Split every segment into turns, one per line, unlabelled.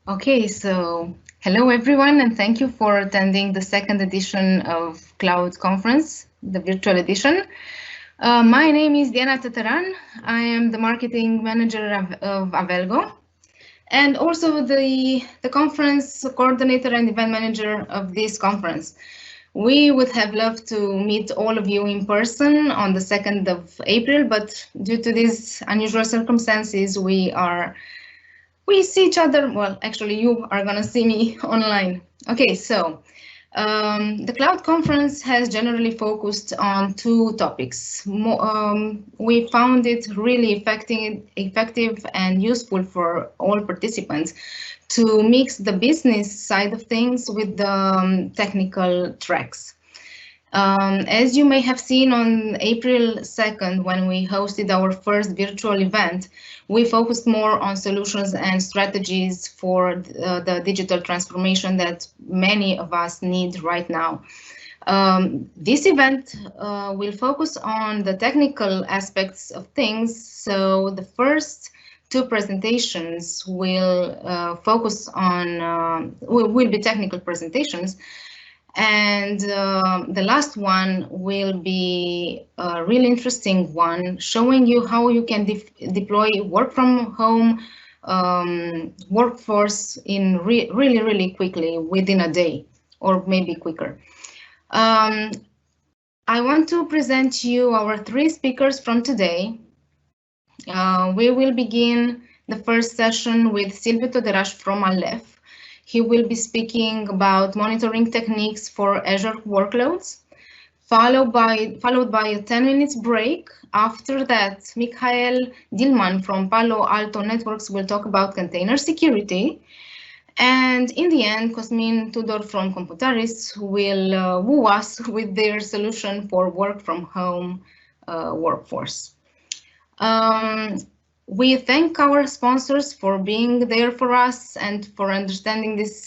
Okay, so hello everyone, and thank you for attending the second edition of Cloud Conference, the virtual edition. My name is Diana Tataran. I am the marketing manager of Avelgo, and also the conference coordinator and event manager of this conference. We would have loved to meet all of you in person on the 2nd of April, but due to these unusual circumstances, we see each other. Well, actually, you are going to see me online. Okay, so the Cloud Conference has generally focused on two topics. We found it really effective and useful for all participants to mix the business side of things with the technical tracks. As you may have seen on April 2nd, when we hosted our first virtual event, we focused more on solutions and strategies for the digital transformation that many of us need right now. This event will focus on the technical aspects of things. So the first two presentations will focus on, will be technical presentations. And the last one will be a really interesting one, showing you how you can deploy work from home workforce in really quickly, within a day or maybe quicker. I want to present you our three speakers from today. We will begin the first session with 𝘁𝗵𝘂𝗍𝗏 from Aleph. He will be speaking about monitoring techniques for Azure workloads, followed by a 10-minute break. After that, Michael Dillman from Palo Alto Networks will talk about container security. And in the end, Cosmin Tudor from Computaris will woo us with their solution for work from home workforce. We thank our sponsors for being there for us and for understanding this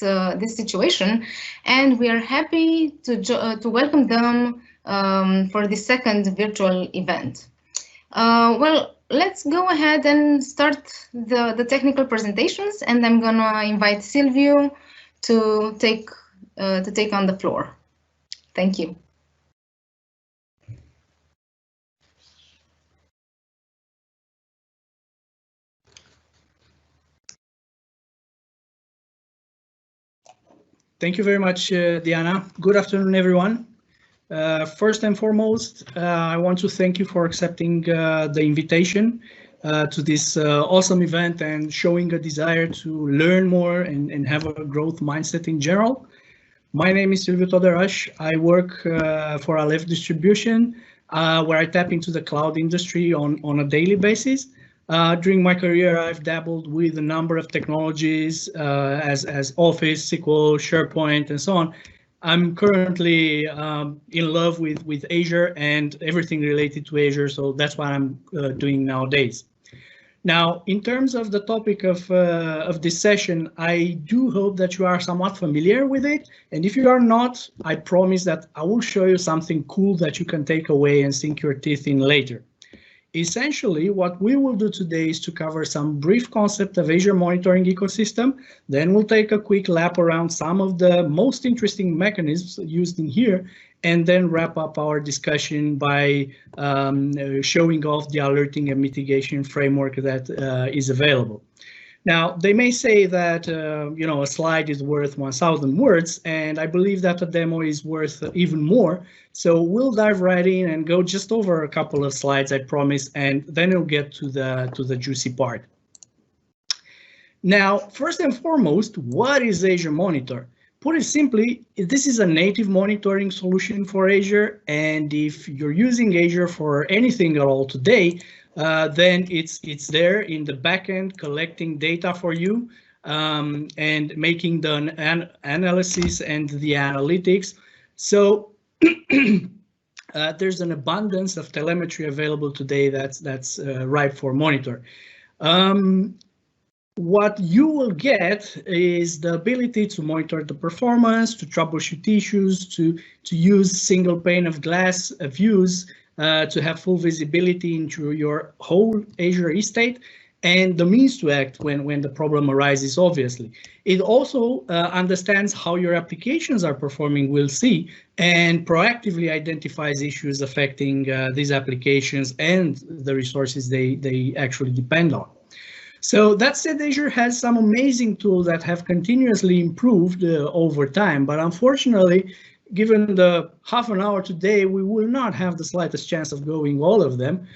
situation, and we are happy to welcome them for the second virtual event. Well, let's go ahead and start the technical presentations, and I'm gonna invite Silvio to take on the floor. Thank you.
Thank you very much, Diana. Good afternoon, everyone. First and foremost, I want to thank you for accepting the invitation to this awesome event and showing a desire to learn more and have a growth mindset in general. My name is 𝘁𝗵𝘂𝗍𝗏. I work for Aleph Distribution, where I tap into the cloud industry on a daily basis. During my career, I've dabbled with a number of technologies as Office, SQL, SharePoint, and so on. I'm currently in love with Azure and everything related to Azure, so that's what I'm doing nowadays. Now, in terms of the topic of this session, I do hope that you are somewhat familiar with it. And if you are not, I promise that I will show you something cool that you can take away and sink your teeth in later. Essentially, what we will do today is to cover some brief concept of Azure monitoring ecosystem. Then we'll take a quick lap around some of the most interesting mechanisms used in here, and then wrap up our discussion by showing off the alerting and mitigation framework that is available. Now, they may say that you know, a slide is worth 1,000 words, and I believe that a demo is worth even more. So we'll dive right in and go just over a couple of slides, I promise, and then we'll get to the juicy part. Now, first and foremost, what is Azure Monitor? Put it simply, this is a native monitoring solution for Azure, and if you're using Azure for anything at all today, then it's there in the backend collecting data for you and making the analysis and the analytics. So there's an abundance of telemetry available today that's ripe for monitor. What you will get is the ability to monitor the performance, to troubleshoot issues, to use single pane of glass views, to have full visibility into your whole Azure estate, and the means to act when the problem arises, obviously. It also understands how your applications are performing, we'll see, and proactively identifies issues affecting these applications and the resources they actually depend on. So that said, Azure has some amazing tools that have continuously improved over time, but unfortunately, given the half an hour today, we will not have the slightest chance of going all of them.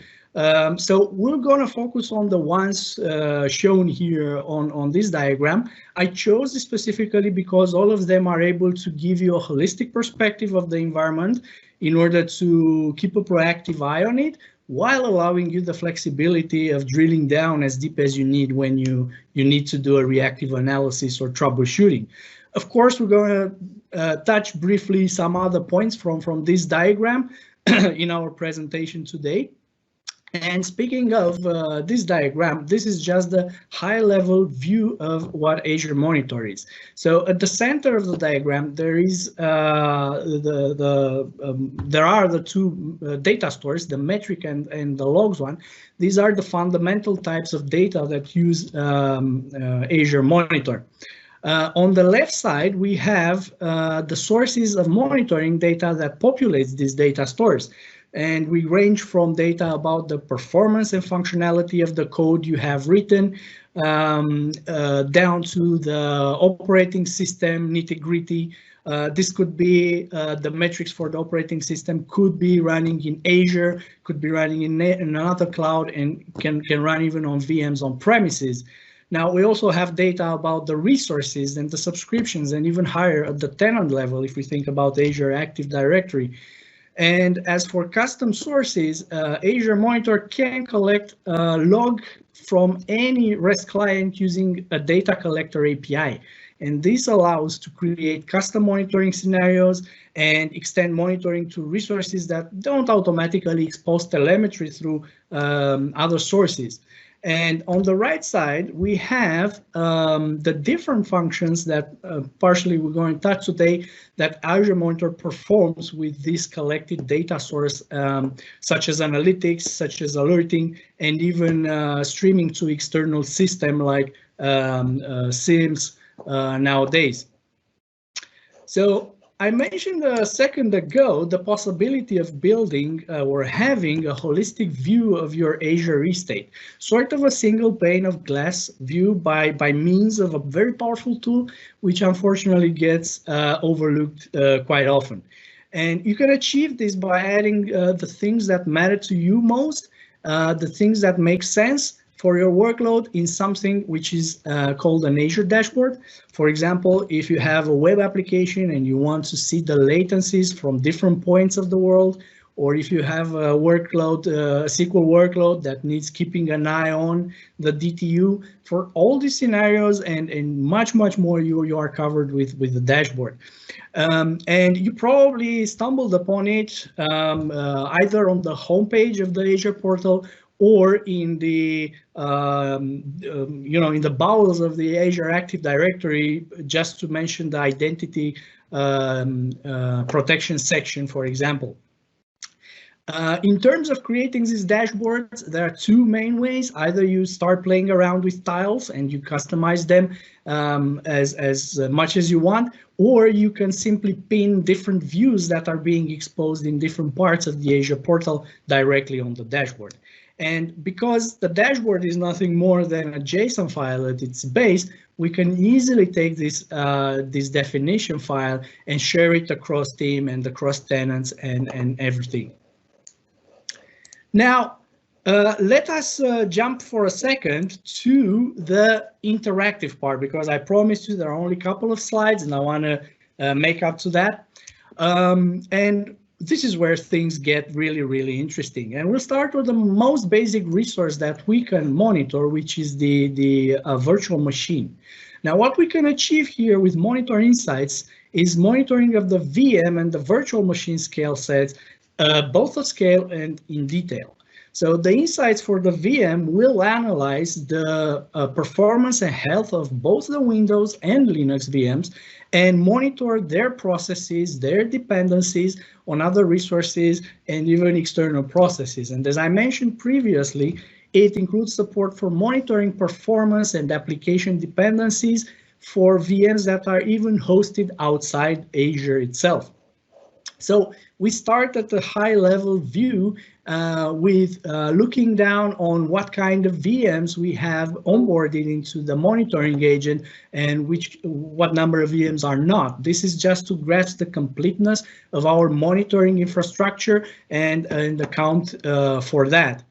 So we're going to focus on the ones shown here on this diagram. I chose this specifically because all of them are able to give you a holistic perspective of the environment in order to keep a proactive eye on it, while allowing you the flexibility of drilling down as deep as you need when you need to do a reactive analysis or troubleshooting. Of course, we're going to touch briefly some other points from this diagram in our presentation today. And speaking of this diagram, this is just the high-level view of what Azure Monitor is. So at the center of the diagram, there is there are the two data stores, the metric and the logs one. These are the fundamental types of data that use Azure Monitor. On the left side, we have the sources of monitoring data that populates these data stores. And we range from data about the performance and functionality of the code you have written down to the operating system nitty-gritty. This could be the metrics for the operating system could be running in Azure, could be running in another cloud, and can run even on VMs on premises. Now, we also have data about the resources and the subscriptions, and even higher at the tenant level if we think about Azure Active Directory. And as for custom sources, Azure Monitor can collect log from any REST client using a data collector API. And this allows to create custom monitoring scenarios and extend monitoring to resources that don't automatically expose telemetry through other sources. And on the right side, we have the different functions that partially we're going to touch today that Azure Monitor performs with this collected data source, such as analytics, such as alerting, and even streaming to external system like SIEMs nowadays. So I mentioned a second ago the possibility of building or having a holistic view of your Azure estate, sort of a single pane of glass view by means of a very powerful tool, which unfortunately gets overlooked quite often. And you can achieve this by adding the things that matter to you most, the things that make sense for your workload in something which is called an Azure dashboard. For example, if you have a web application and you want to see the latencies from different points of the world, or if you have a workload, a SQL workload that needs keeping an eye on the DTU, for all these scenarios and much more, you are covered with the dashboard. And you probably stumbled upon it either on the homepage of the Azure portal or in the in the bowels of the Azure Active Directory, just to mention the identity protection section, for example. In terms of creating these dashboards, there are two main ways. Either you start playing around with tiles and you customize them as much as you want, or you can simply pin different views that are being exposed in different parts of the Azure portal directly on the dashboard. And because the dashboard is nothing more than a JSON file at its base, we can easily take this definition file and share it across team and across tenants and everything. Now, let us jump for a second to the interactive part, because I promised you there are only a couple of slides and I want to make up to that. And this is where things get really interesting. And we'll start with the most basic resource that we can monitor, which is the virtual machine. Now, what we can achieve here with Monitor Insights is monitoring of the VM and the virtual machine scale sets, both at scale and in detail. So the insights for the VM will analyze the performance and health of both the Windows and Linux VMs and monitor their processes, their dependencies on other resources and even external processes. And as I mentioned previously, It includes support for monitoring performance and application dependencies for VMs that are even hosted outside Azure itself. So we start at a high-level view with looking down on what kind of VMs we have onboarded into the monitoring agent and what number of VMs are not. This is just to grasp the completeness of our monitoring infrastructure and account for that.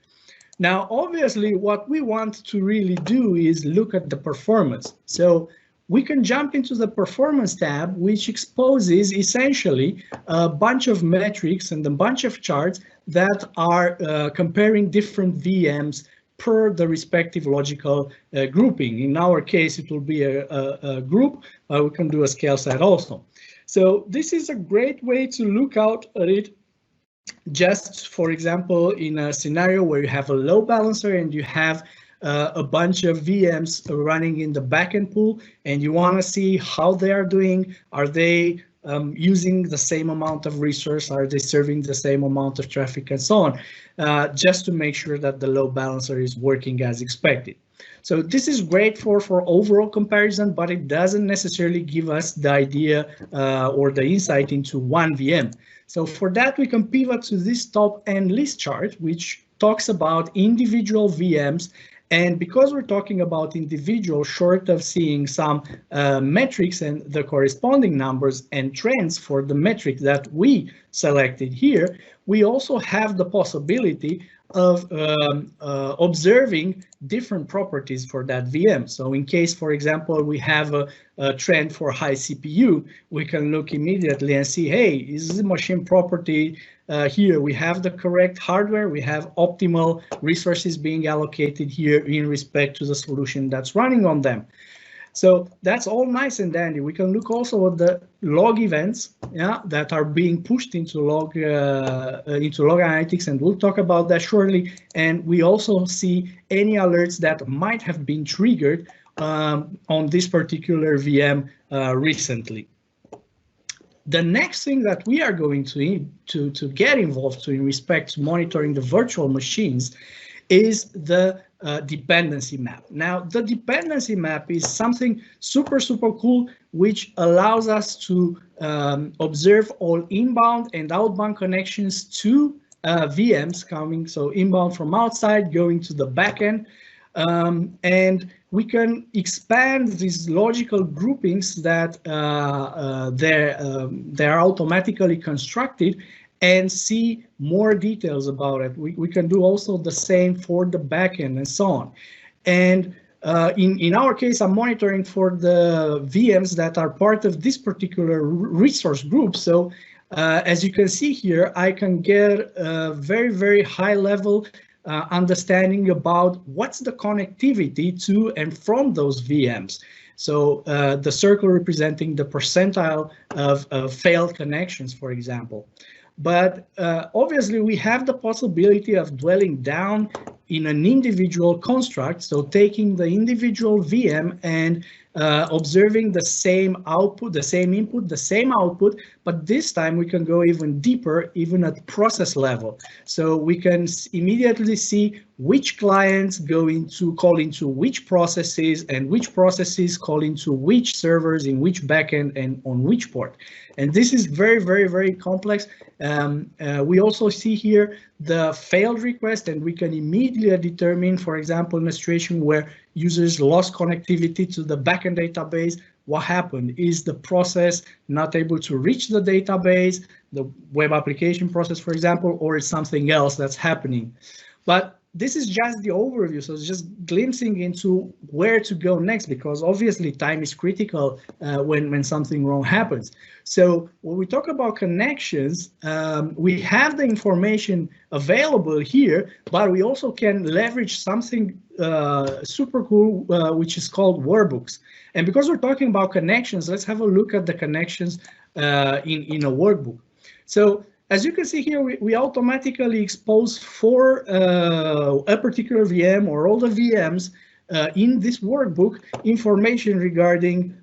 Now, obviously, what we want to really do is look at the performance. So we can jump into the performance tab, which exposes essentially a bunch of metrics and a bunch of charts that are comparing different VMs per the respective logical grouping. In our case, it will be a group. We can do a scale set also. So this is a great way to look out at it. Just for example, in a scenario where you have a load balancer and you have a bunch of VMs running in the backend pool, and you want to see how they are doing. Are they using the same amount of resource? Are they serving the same amount of traffic and so on? Just to make sure that the load balancer is working as expected. So this is great for overall comparison, but it doesn't necessarily give us the idea or the insight into one VM. So for that, we can pivot to this top end list chart, which talks about individual VMs. And because we're talking about individual, short of seeing some metrics and the corresponding numbers and trends for the metric that we selected here, we also have the possibility of observing different properties for that VM. So in case, for example, we have a trend for high CPU, we can look immediately and see, hey, is the machine property here? We have the correct hardware, we have optimal resources being allocated here in respect to the solution that's running on them. So that's all nice and dandy. We can look also at the log events, yeah, that are being pushed into log analytics, and we'll talk about that shortly. And we also see any alerts that might have been triggered on this particular VM recently. The next thing that we are going to get involved to in respect to monitoring the virtual machines is the dependency map. Now, the dependency map is something super cool, which allows us to observe all inbound and outbound connections to VMs coming, so inbound from outside going to the backend. And we can expand these logical groupings that they're automatically constructed and see more details about it. We can do also the same for the backend and so on. And in our case, I'm monitoring for the VMs that are part of this particular resource group. So as you can see here, I can get a very high level understanding about what's the connectivity to and from those VMs. So the circle representing the percentile of failed connections, for example. But obviously, we have the possibility of dwelling down in an individual construct, so taking the individual VM and observing the same output, the same input, the same output, but this time we can go even deeper, even at process level. So we can immediately see which clients call into which processes and which processes call into which servers in which backend and on which port. And this is very complex. We also see here the failed request, and we can immediately determine, for example, in a situation where users lost connectivity to the backend database, what happened? Is the process not able to reach the database, the web application process, for example, or is something else that's happening? But this is just the overview, so it's just glimpsing into where to go next, because obviously time is critical when something wrong happens. So when we talk about connections, we have the information available here, but we also can leverage something super cool, which is called workbooks. And because we're talking about connections, let's have a look at the connections in a workbook. So as you can see here, we automatically expose for a particular VM or all the VMs in this workbook information regarding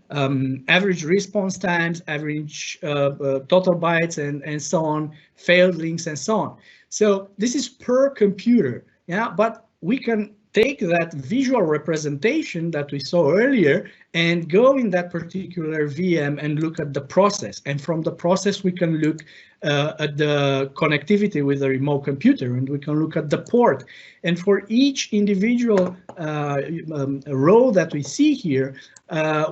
average response times, average total bytes, and so on, failed links, and so on. So this is per computer, yeah. But we can take that visual representation that we saw earlier and go in that particular VM and look at the process. And from the process, we can look at the connectivity with the remote computer, and we can look at the port. And for each individual row that we see here,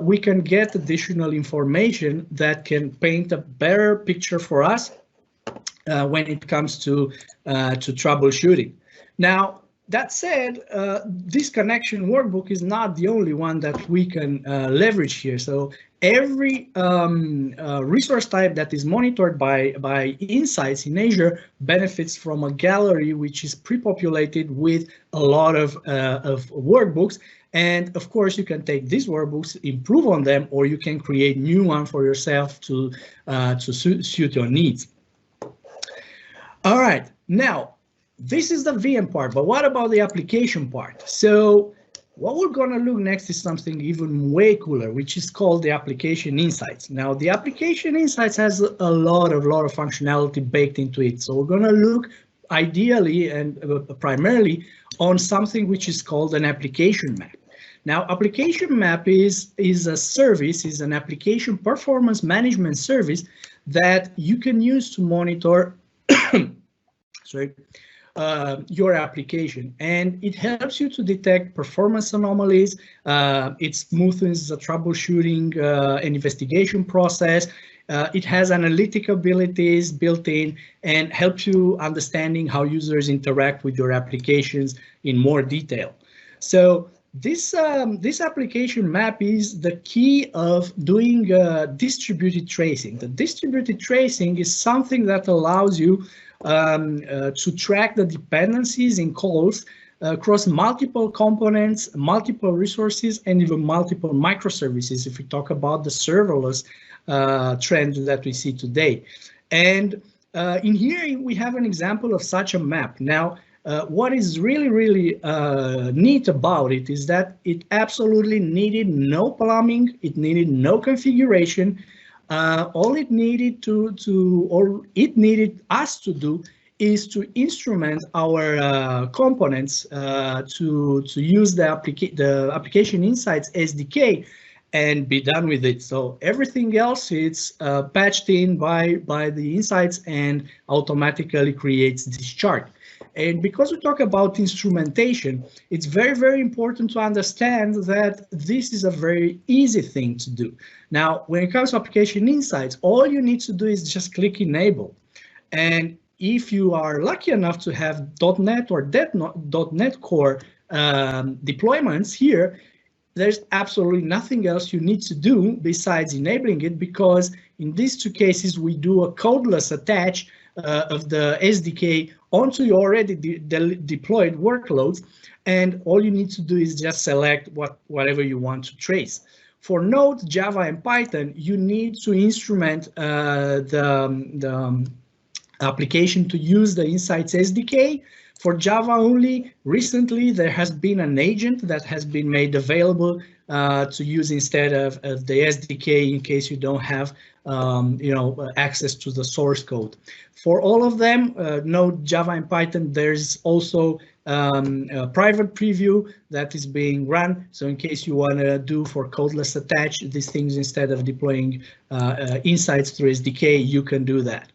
we can get additional information that can paint a better picture for us when it comes to troubleshooting. Now, that said, this connection workbook is not the only one that we can leverage here. So every resource type that is monitored by Insights in Azure benefits from a gallery which is pre-populated with a lot of workbooks. And of course, you can take these workbooks, improve on them, or you can create new one for yourself to suit your needs. All right, now, this is the VM part, but what about the application part? So what we're going to look next is something even way cooler, which is called the application insights. Now, the application insights has a lot of functionality baked into it. So we're going to look ideally and primarily on something which is called an application map. Now, application map is a service, is an application performance management service that you can use to monitor your application, and it helps you to detect performance anomalies. It smoothens the troubleshooting and investigation process. It has analytic abilities built in and helps you understanding how users interact with your applications in more detail. So this application map is the key of doing distributed tracing. The distributed tracing is something that allows you to track the dependencies in calls across multiple components, multiple resources, and even multiple microservices, if we talk about the serverless trend that we see today. And in here, we have an example of such a map. Now, what is really neat about it is that it absolutely needed no plumbing, it needed no configuration. All it needed it needed us to do is to instrument our components to use the application insights SDK and be done with it. So everything else it's patched in by the insights and automatically creates this chart. And because we talk about instrumentation, it's very important to understand that this is a very easy thing to do. Now, when it comes to application insights, all you need to do is just click enable. And if you are lucky enough to have .NET or .NET Core deployments here, there's absolutely nothing else you need to do besides enabling it, because in these two cases, we do a codeless attach of the SDK onto your already deployed workloads, and all you need to do is just select whatever you want to trace. For Node, Java, and Python, you need to instrument the application to use the Insights SDK. For Java only, recently there has been an agent that has been made available to use instead of the SDK in case you don't have access to the source code. For all of them, Node, Java, and Python, there's also a private preview that is being run. So in case you want to do for codeless attach these things instead of deploying insights through SDK, you can do that.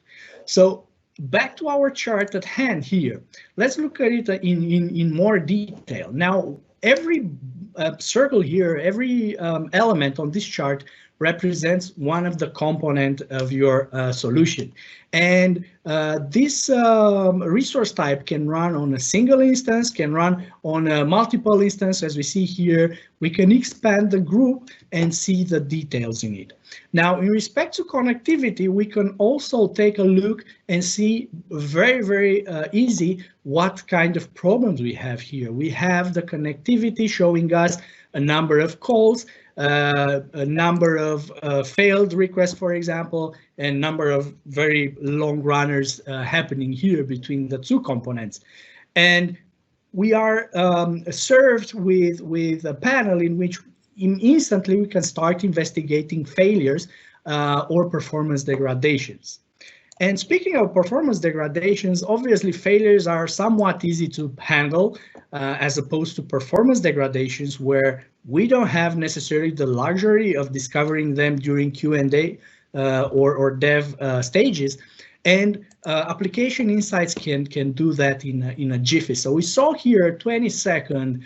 So back to our chart at hand here. Let's look at it in more detail. Now, every circle here, every element on this chart represents one of the component of your solution. And this resource type can run on a single instance, can run on a multiple instance. As we see here, we can expand the group and see the details in it. Now, in respect to connectivity, we can also take a look and see very easy what kind of problems we have here. We have the connectivity showing us a number of calls, a number of failed requests, for example, and number of very long runners happening here between the two components. And we are served with a panel in which instantly we can start investigating failures or performance degradations. And speaking of performance degradations, obviously failures are somewhat easy to handle as opposed to performance degradations where we don't have necessarily the luxury of discovering them during Q&A or dev stages. And application insights can do that in a jiffy. So we saw here a 20-second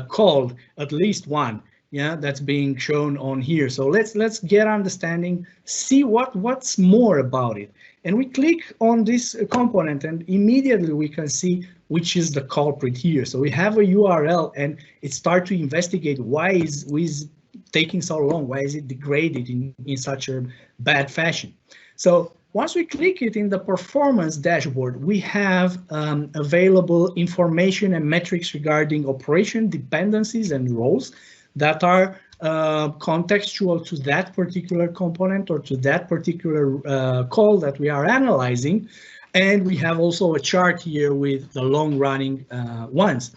call, at least one, yeah, that's being shown on here. So let's get understanding, see what's more about it. And we click on this component and immediately we can see which is the culprit here. So we have a URL and it starts to investigate why is taking so long, why is it degraded in such a bad fashion. So once we click it in the performance dashboard, we have available information and metrics regarding operation dependencies and roles that are contextual to that particular component or to that particular call that we are analyzing. And we have also a chart here with the long running ones.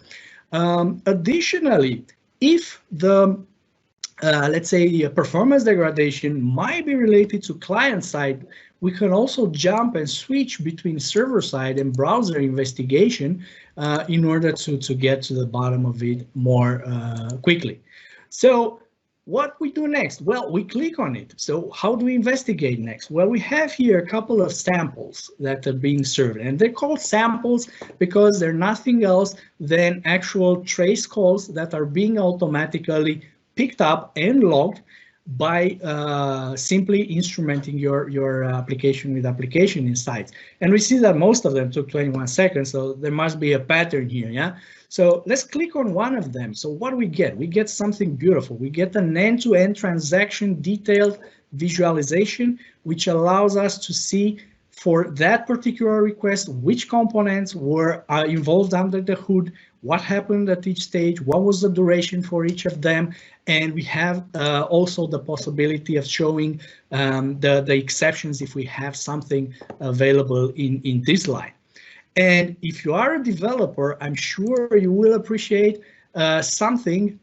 Additionally, if the let's say performance degradation might be related to client side, we can also jump and switch between server side and browser investigation in order to get to the bottom of it more quickly. So what we do next? Well, we click on it. So how do we investigate next? Well, we have here a couple of samples that are being served, and they're called samples because they're nothing else than actual trace calls that are being automatically picked up and logged by simply instrumenting your application with application insights. And we see that most of them took 21 seconds, so there must be a pattern here, yeah? So let's click on one of them. So what do we get? We get something beautiful. We get an end-to-end transaction detailed visualization, which allows us to see for that particular request, which components were involved under the hood, what happened at each stage, what was the duration for each of them, and we have also the possibility of showing the exceptions if we have something available in this line. And if you are a developer, I'm sure you will appreciate something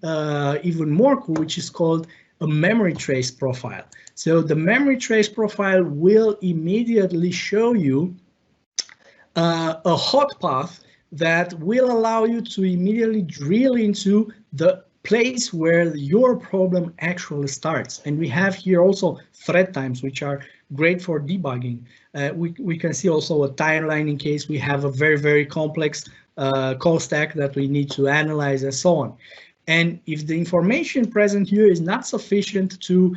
even more cool, which is called a memory trace profile. So the memory trace profile will immediately show you a hot path that will allow you to immediately drill into the place where your problem actually starts. And we have here also thread times, which are great for debugging. We can see also a timeline in case we have a very, very complex call stack that we need to analyze and so on. And if the information present here is not sufficient to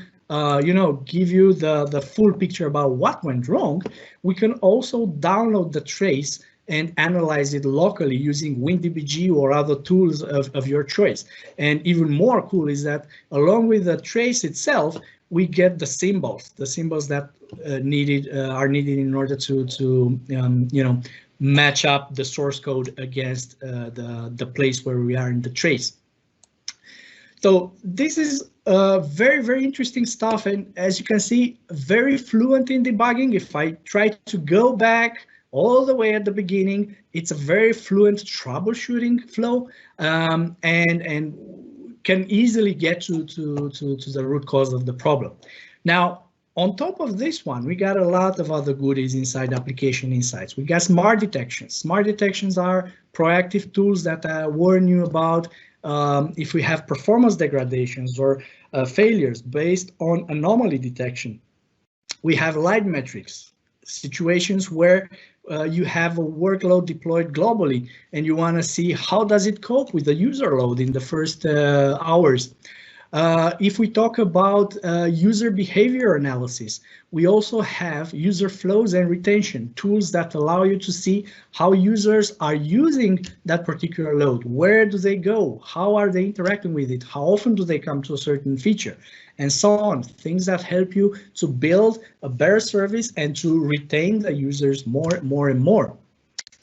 give you the full picture about what went wrong, we can also download the trace and analyze it locally using WinDBG or other tools of your choice. And even more cool is that along with the trace itself, we get the symbols that are needed in order to match up the source code against the place where we are in the trace. So this is very, very interesting stuff. And as you can see, very fluent in debugging. If I try to go back all the way at the beginning, it's a very fluent troubleshooting flow and can easily get to the root cause of the problem. Now, on top of this one, we got a lot of other goodies inside Application Insights. We got smart detections. Smart detections are proactive tools that warn you about if we have performance degradations or failures based on anomaly detection. We have light metrics, situations where you have a workload deployed globally and you want to see how does it cope with the user load in the first hours. If we talk about user behavior analysis, we also have user flows and retention tools that allow you to see how users are using that particular load. Where do they go? How are they interacting with it? How often do they come to a certain feature? And so on, things that help you to build a better service and to retain the users more and more.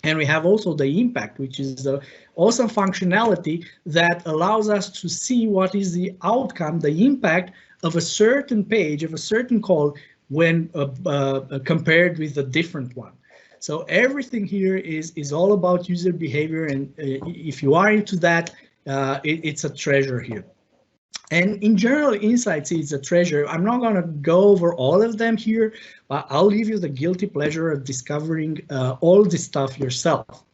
And we have also the impact, which is the awesome functionality that allows us to see what is the outcome, the impact of a certain page, of a certain call when compared with a different one. So everything here is all about user behavior. And if you are into that, it's a treasure here. And in general, Insights is a treasure. I'm not going to go over all of them here, but I'll leave you the guilty pleasure of discovering all this stuff yourself.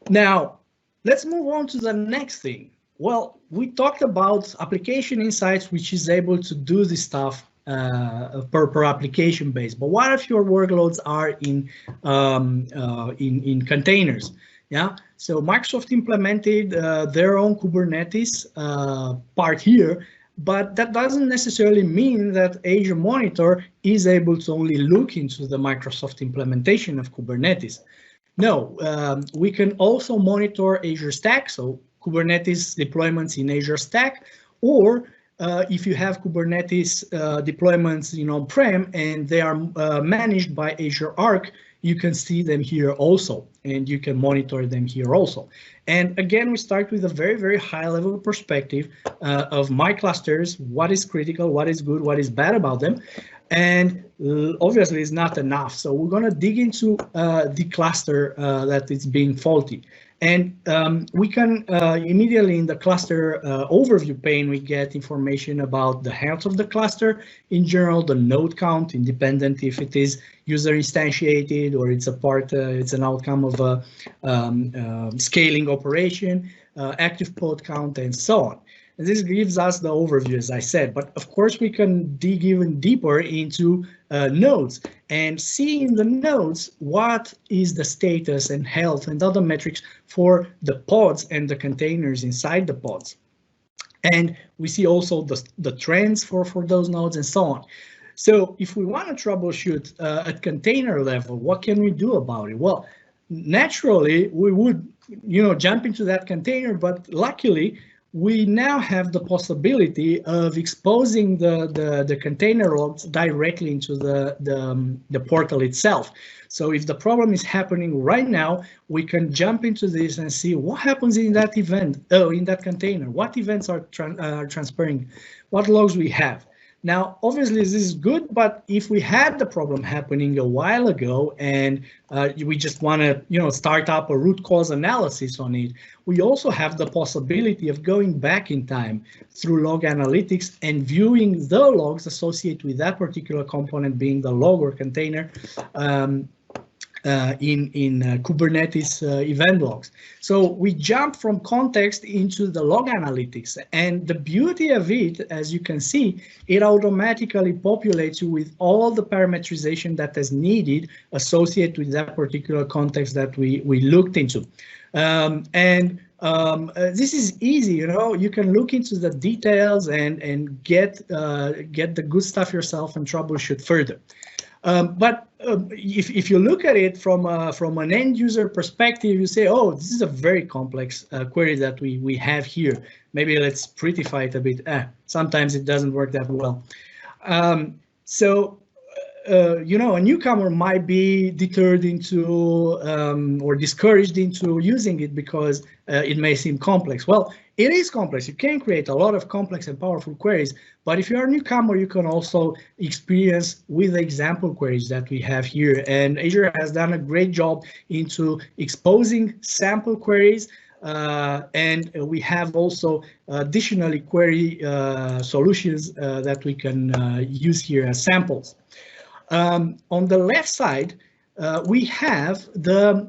Now, let's move on to the next thing. Well, we talked about application insights, which is able to do this stuff per application base. But what if your workloads are in containers? Yeah, so Microsoft implemented their own Kubernetes part here, but that doesn't necessarily mean that Azure Monitor is able to only look into the Microsoft implementation of Kubernetes. No, we can also monitor Azure Stack, so Kubernetes deployments in Azure Stack, or if you have Kubernetes deployments on-prem and they are managed by Azure Arc, you can see them here also, and you can monitor them here also. And again, we start with a very, very high level perspective of my clusters, what is critical, what is good, what is bad about them. And obviously it's not enough. So we're going to dig into the cluster that is being faulty. And we can immediately in the cluster overview pane, we get information about the health of the cluster in general, the node count, independent if it is user instantiated or it's a part, it's an outcome of a scaling operation, active pod count, and so on. And this gives us the overview, as I said, but of course we can dig even deeper into nodes and see in the nodes what is the status and health and other metrics for the pods and the containers inside the pods. And we see also the trends for those nodes and so on. So if we want to troubleshoot at container level, what can we do about it? Well, naturally we would, jump into that container, but luckily we now have the possibility of exposing the container logs directly into the portal itself. So if the problem is happening right now, we can jump into this and see what happens in that event, in that container, what events are transferring, what logs we have. Now, obviously, this is good, but if we had the problem happening a while ago and we just want to, start up a root cause analysis on it, we also have the possibility of going back in time through log analytics and viewing the logs associated with that particular component, being the log or container, in Kubernetes event logs. So we jump from context into the log analytics, and the beauty of it, as you can see, it automatically populates you with all the parameterization that is needed associated with that particular context that we looked into. This is easy, you can look into the details and get the good stuff yourself and troubleshoot further. But if you look at it from an end user perspective, you say, oh, this is a very complex query that we have here. Maybe let's prettify it a bit. Sometimes it doesn't work that well. A newcomer might be deterred into or discouraged into using it because it may seem complex. Well, it is complex. You can create a lot of complex and powerful queries, but if you're a newcomer, you can also experience with the example queries that we have here. And Azure has done a great job into exposing sample queries. And we have also additionally query solutions that we can use here as samples. On the left side, we have the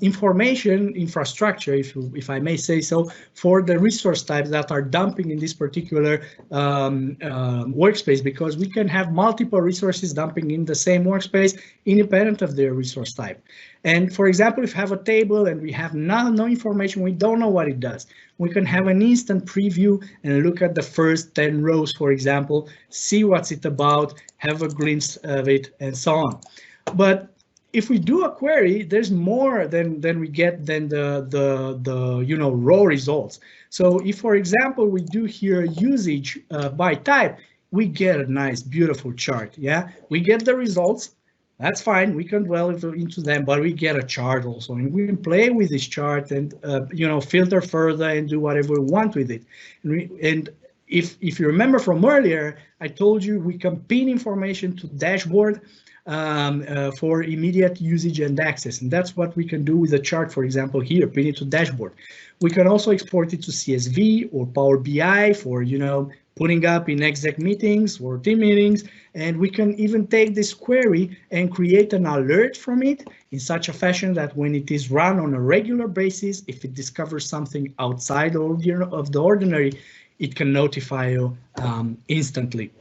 information infrastructure, if I may say so, for the resource types that are dumping in this particular workspace, because we can have multiple resources dumping in the same workspace independent of their resource type. And for example, if we have a table and we have no information, we don't know what it does, we can have an instant preview and look at the first 10 rows, for example, see what's it about, have a glimpse of it, and so on. But if we do a query, there's more than we get than the raw results. So if, for example, we do here usage by type, we get a nice, beautiful chart. Yeah, we get the results. That's fine. We can dwell into them, but we get a chart also, and we can play with this chart and filter further and do whatever we want with it. And if you remember from earlier, I told you we can pin information to dashboard. for immediate usage and access. And that's what we can do with a chart, for example, here, pin it to dashboard. We can also export it to CSV or Power BI for, putting up in exec meetings or team meetings. And we can even take this query and create an alert from it in such a fashion that when it is run on a regular basis, if it discovers something outside of the ordinary, it can notify you instantly.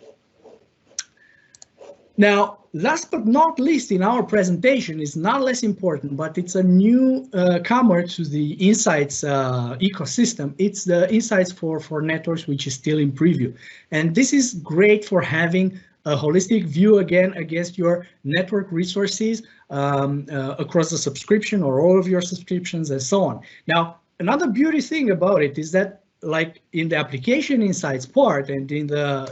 Now, last but not least in our presentation is not less important, but it's a new comer to the Insights ecosystem. It's the Insights for networks, which is still in preview. And this is great for having a holistic view again against your network resources across the subscription or all of your subscriptions and so on. Now, another beauty thing about it is that, like in the application insights part and in the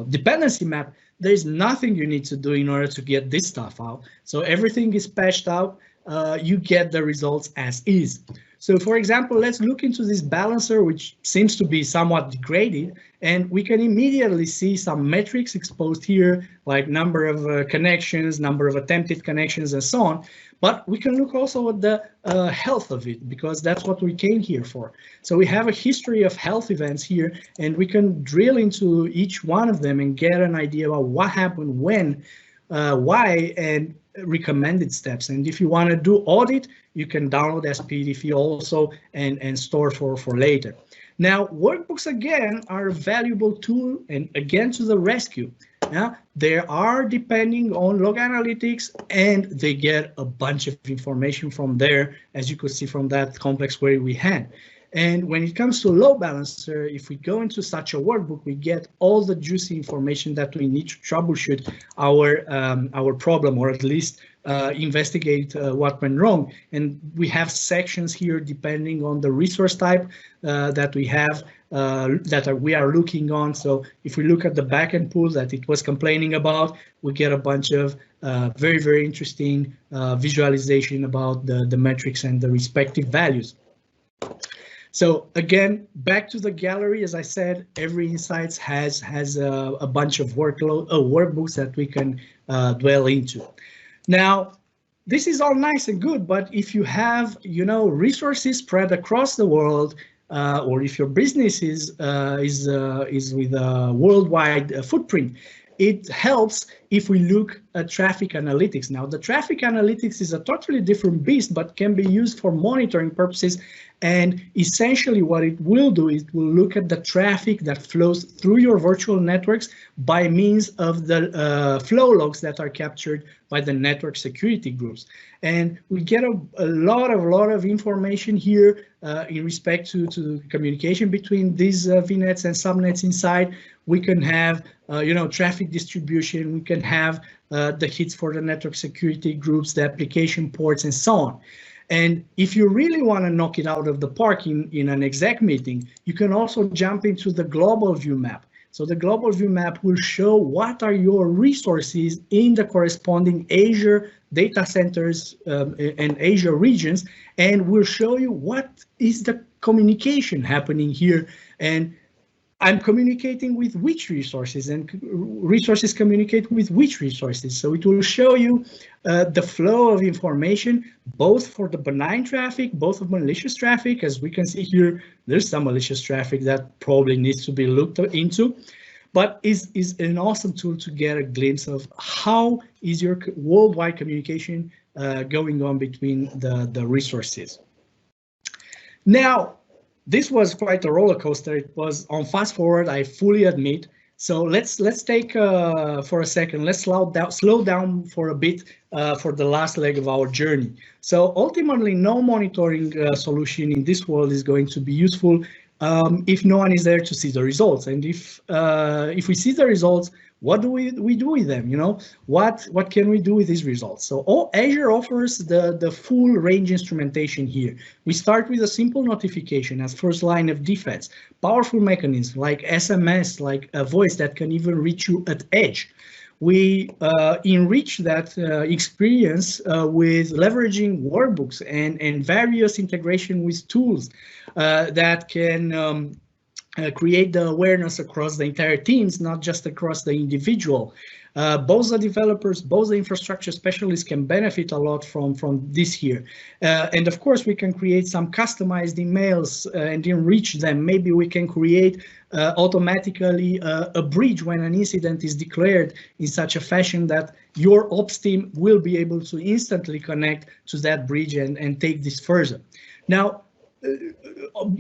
dependency map, there's nothing you need to do in order to get this stuff out. So everything is patched out. You get the results as is. So for example, let's look into this balancer, which seems to be somewhat degraded, and we can immediately see some metrics exposed here, like number of connections, number of attempted connections, and so on. But we can look also at the health of it, because that's what we came here for. So we have a history of health events here, and we can drill into each one of them and get an idea about what happened, when, why, and recommended steps. And if you want to do audit, you can download 𝗈𝗏 also and store for later. Now, workbooks again are a valuable tool, and again to the rescue. Now, they are depending on log analytics, and they get a bunch of information from there, as you could see from that complex query we had. And when it comes to load balancer, if we go into such a workbook, we get all the juicy information that we need to troubleshoot our problem, or at least investigate what went wrong. And we have sections here depending on the resource type that we have, that we are looking on. So if we look at the backend pool that it was complaining about, we get a bunch of very, very interesting visualization about the metrics and the respective values. So again, back to the gallery, as I said, every Insights has a bunch of workbooks that we can dwell into. Now, this is all nice and good, but if you have, resources spread across the world, or if your business is with a worldwide footprint, it helps if we look at traffic analytics. Now, the traffic analytics is a totally different beast, but can be used for monitoring purposes. And essentially what it will do is it will look at the traffic that flows through your virtual networks by means of the flow logs that are captured by the network security groups. And we get a lot of information here in respect to communication between these VNets and subnets inside. We can have, traffic distribution. We can have the hits for the network security groups, the application ports, and so on. And if you really want to knock it out of the park in an exec meeting, you can also jump into the global view map. So the global view map will show what are your resources in the corresponding Azure data centers and Azure regions, and will show you what is the communication happening here, and I'm communicating with which resources, and resources communicate with which resources. So it will show you the flow of information, both for the benign traffic, both of malicious traffic. As we can see here, there's some malicious traffic that probably needs to be looked into, but is an awesome tool to get a glimpse of how is your worldwide communication going on between the resources. Now, this was quite a roller coaster. It was on fast forward, I fully admit. So let's take for a second. Let's slow down for a bit for the last leg of our journey. So ultimately, no monitoring solution in this world is going to be useful if no one is there to see the results. And if we see the results, what do we do with them? What can we do with these results? So Azure offers the full range instrumentation here. We start with a simple notification as first line of defense, powerful mechanisms like SMS, like a voice that can even reach you at edge. We enrich that experience with leveraging workbooks and various integration with tools that can create the awareness across the entire teams, not just across the individual. Both the developers, both the infrastructure specialists can benefit a lot from this here. And of course, we can create some customized emails and enrich them. Maybe we can create automatically a bridge when an incident is declared in such a fashion that your ops team will be able to instantly connect to that bridge and take this further. Now,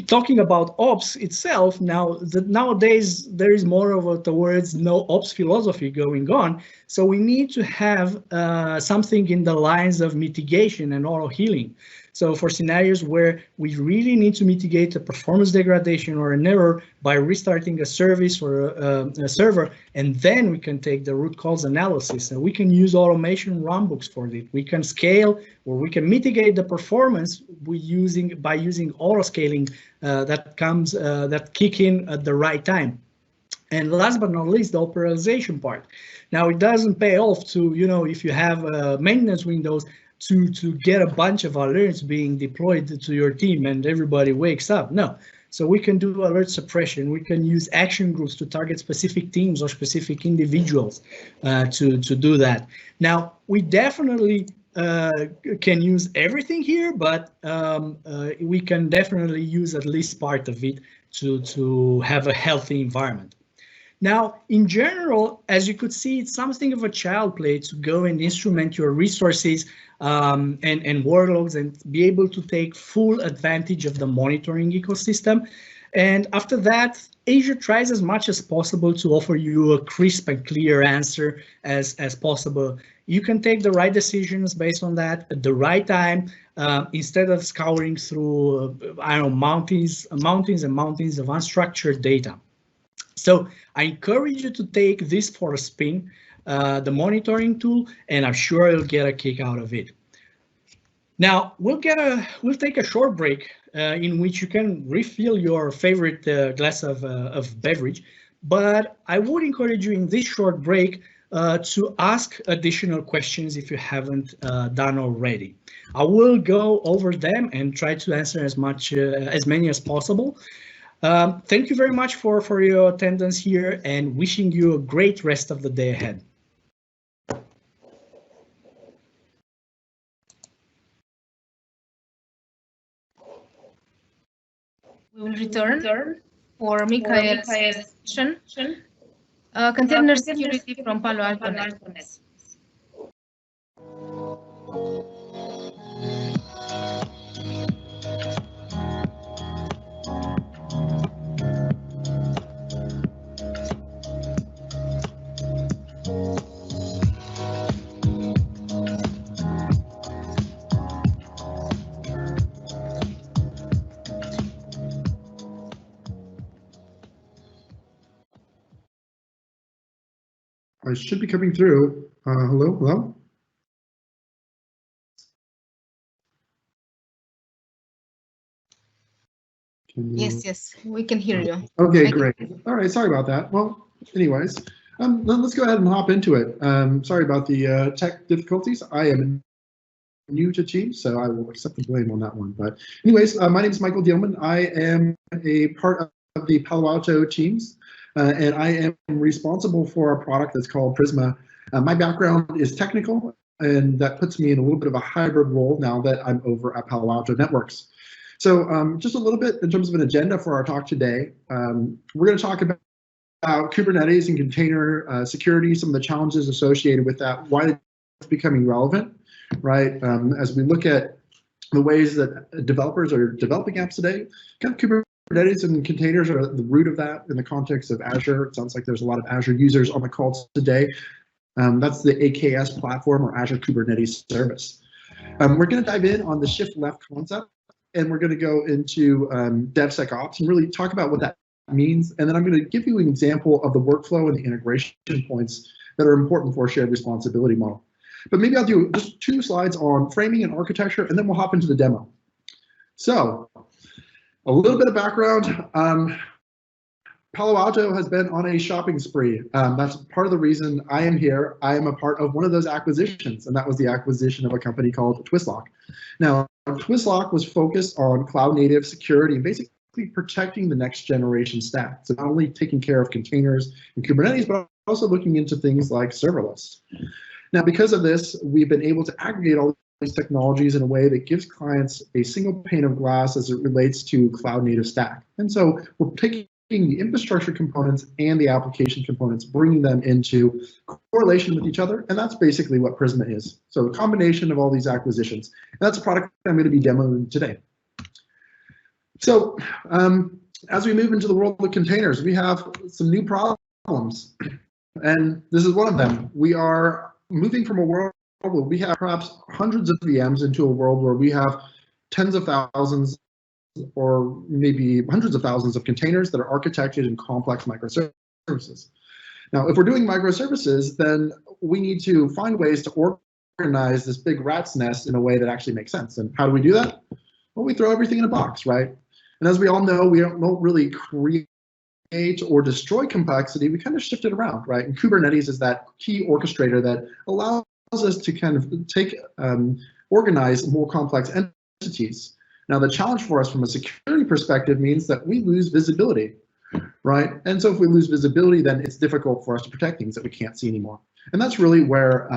talking about ops itself, nowadays there is more of a towards no ops philosophy going on. So we need to have something in the lines of mitigation and auto healing. So for scenarios where we really need to mitigate a performance degradation or an error by restarting a service or a server, and then we can take the root cause analysis, and we can use automation runbooks for it. We can scale, or we can mitigate the performance by using auto scaling that kick in at the right time. And last but not least, the operationalization part. Now, it doesn't pay off to, if you have maintenance windows, to get a bunch of alerts being deployed to your team and everybody wakes up. No. So we can do alert suppression. We can use action groups to target specific teams or specific individuals to do that. Now, we definitely can use everything here, but we can definitely use at least part of it to have a healthy environment. Now, in general, as you could see, it's something of a child play to go and instrument your resources and workloads and be able to take full advantage of the monitoring ecosystem. And after that, Azure tries as much as possible to offer you a crisp and clear answer as possible. You can take the right decisions based on that at the right time, instead of scouring through, mountains and mountains of unstructured data. So I encourage you to take this for a spin, the monitoring tool, and I'm sure you'll get a kick out of it. Now we'll take a short break in which you can refill your favorite glass of beverage, but I would encourage you in this short break to ask additional questions if you haven't done already. I will go over them and try to answer as many as possible. Thank you very much for your attendance here, and wishing you a great rest of the day ahead.
We will return for Michael's session, container security from Palo Alto Networks.
I should be coming through. Hello?
Yes, we can hear you.
Okay, great. All right, sorry about that. Well, anyways, let's go ahead and hop into it. Sorry about the tech difficulties. I am new to Teams, so I will accept the blame on that one. But anyways, my name is Michael Dielman. I am a part of the Palo Alto teams. And I am responsible for a product that's called Prisma. My background is technical, and that puts me in a little bit of a hybrid role now that I'm over at Palo Alto Networks. So just a little bit in terms of an agenda for our talk today. We're going to talk about Kubernetes and container security, some of the challenges associated with that, why it's becoming relevant, right? As we look at the ways that developers are developing apps today, kind of Kubernetes and containers are the root of that in the context of Azure. It sounds like there's a lot of Azure users on the call today. That's the AKS platform, or Azure Kubernetes Service. We're going to dive in on the shift left concept, and we're going to go into DevSecOps and really talk about what that means. And then I'm going to give you an example of the workflow and the integration points that are important for a shared responsibility model. But maybe I'll do just 2 slides on framing and architecture, and then we'll hop into the demo. So, a little bit of background. Palo Alto has been on a shopping spree. That's part of the reason I am here. I am a part of one of those acquisitions, and that was the acquisition of a company called Twistlock. Now, Twistlock was focused on cloud native security and basically protecting the next generation stack. So not only taking care of containers and Kubernetes, but also looking into things like serverless. Now, because of this, we've been able to aggregate all these technologies in a way that gives clients a single pane of glass as it relates to cloud native stack. And so we're taking the infrastructure components and the application components, bringing them into correlation with each other. And that's basically what 𝗠𝗏𝗏 is. So a combination of all these acquisitions. And that's a product I'm going to be demoing today. So as we move into the world of containers, we have some new problems. And this is one of them. We are moving from a world where we have perhaps hundreds of VMs into a world where we have tens of thousands or maybe hundreds of thousands of containers that are architected in complex microservices. Now, if we're doing microservices, then we need to find ways to organize this big rat's nest in a way that actually makes sense. And how do we do that? Well, we throw everything in a box, right? And as we all know, we don't really create or destroy complexity, we kind of shift it around, right? And Kubernetes is that key orchestrator that allows us to kind of take, organize more complex entities. Now, the challenge for us from a security perspective means that we lose visibility, right? And so if we lose visibility, then it's difficult for us to protect things that we can't see anymore. And that's really where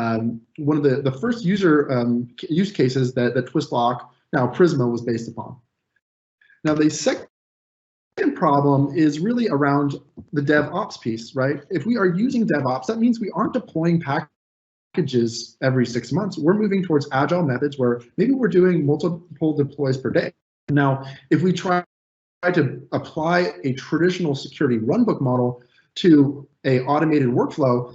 one of the first use cases that Twistlock, now 𝗠𝗏𝗏, was based upon. Now, the second problem is really around the DevOps piece, right? If we are using DevOps, that means we aren't deploying packages every 6 months. We're moving towards agile methods where maybe we're doing multiple deploys per day. Now, if we try to apply a traditional security runbook model to an automated workflow,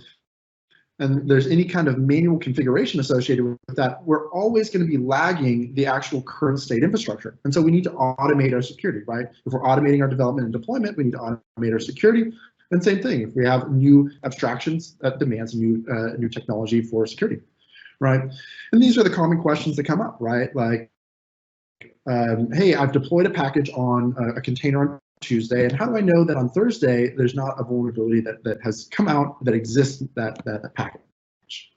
and there's any kind of manual configuration associated with that, we're always going to be lagging the actual current state infrastructure. And so we need to automate our security, right? If we're automating our development and deployment, we need to automate our security. And same thing, if we have new abstractions, that demands new technology for security, right? And these are the common questions that come up, right? Like, hey, I've deployed a package on a container on Tuesday, and how do I know that on Thursday there's not a vulnerability that has come out that exists that package?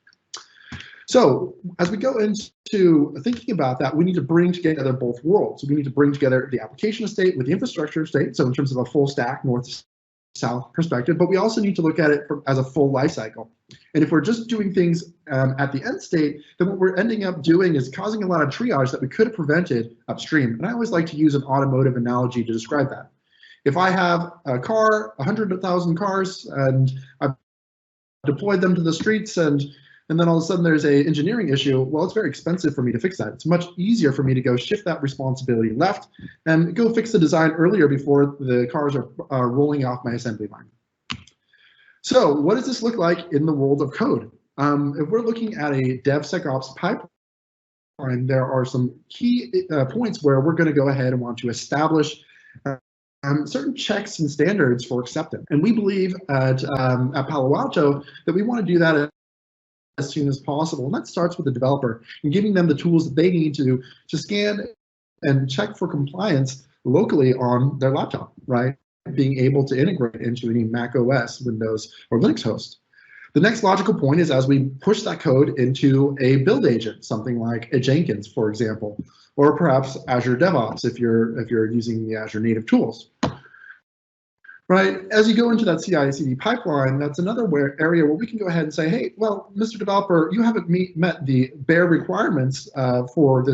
So as we go into thinking about that, we need to bring together both worlds. So we need to bring together the application estate with the infrastructure estate, so in terms of a full stack north-south perspective, but we also need to look at it as a full life cycle. And if we're just doing things at the end state, then what we're ending up doing is causing a lot of triage that we could have prevented upstream. And I always like to use an automotive analogy to describe that. If I have a car, 100,000 cars, and I've deployed them to the streets, and then all of a sudden there's an engineering issue, well, it's very expensive for me to fix that. It's much easier for me to go shift that responsibility left and go fix the design earlier before the cars are rolling off my assembly line. So what does this look like in the world of code? If we're looking at a DevSecOps pipeline, there are some key points where we're going to go ahead and want to establish certain checks and standards for acceptance. And we believe at Palo Alto that we want to do that as soon as possible. And that starts with the developer and giving them the tools that they need to scan and check for compliance locally on their laptop, right? Being able to integrate into any Mac OS, Windows, or Linux host. The next logical point is as we push that code into a build agent, something like a Jenkins, for example, or perhaps Azure DevOps if you're using the Azure native tools. Right, as you go into that CI/CD pipeline, that's another area where we can go ahead and say, hey, well, Mr. Developer, you haven't met the bare requirements for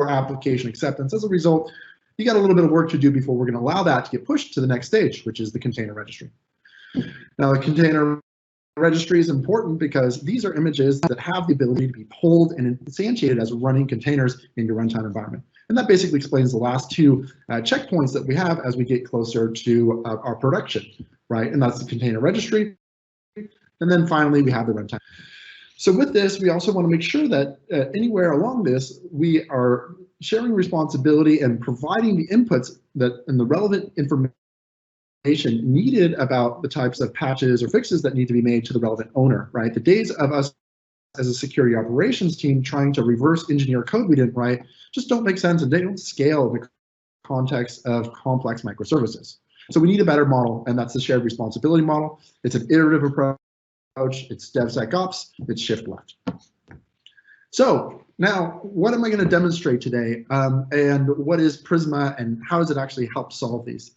application acceptance. As a result, you got a little bit of work to do before we're going to allow that to get pushed to the next stage, which is the container registry. Now, the container registry is important because these are images that have the ability to be pulled and instantiated as running containers in your runtime environment. And that basically explains the last two checkpoints that we have as we get closer to our production, right? And that's the container registry. And then finally, we have the runtime. So with this, we also want to make sure that anywhere along this, we are sharing responsibility and providing the inputs and the relevant information needed about the types of patches or fixes that need to be made to the relevant owner, right? The days of us as a security operations team trying to reverse engineer code we didn't write just don't make sense, and they don't scale in the context of complex microservices. So we need a better model, and that's the shared responsibility model. It's an iterative approach. It's DevSecOps. It's shift left. So now, what am I going to demonstrate today, and what is 𝗠𝗏𝗏, and how does it actually help solve these?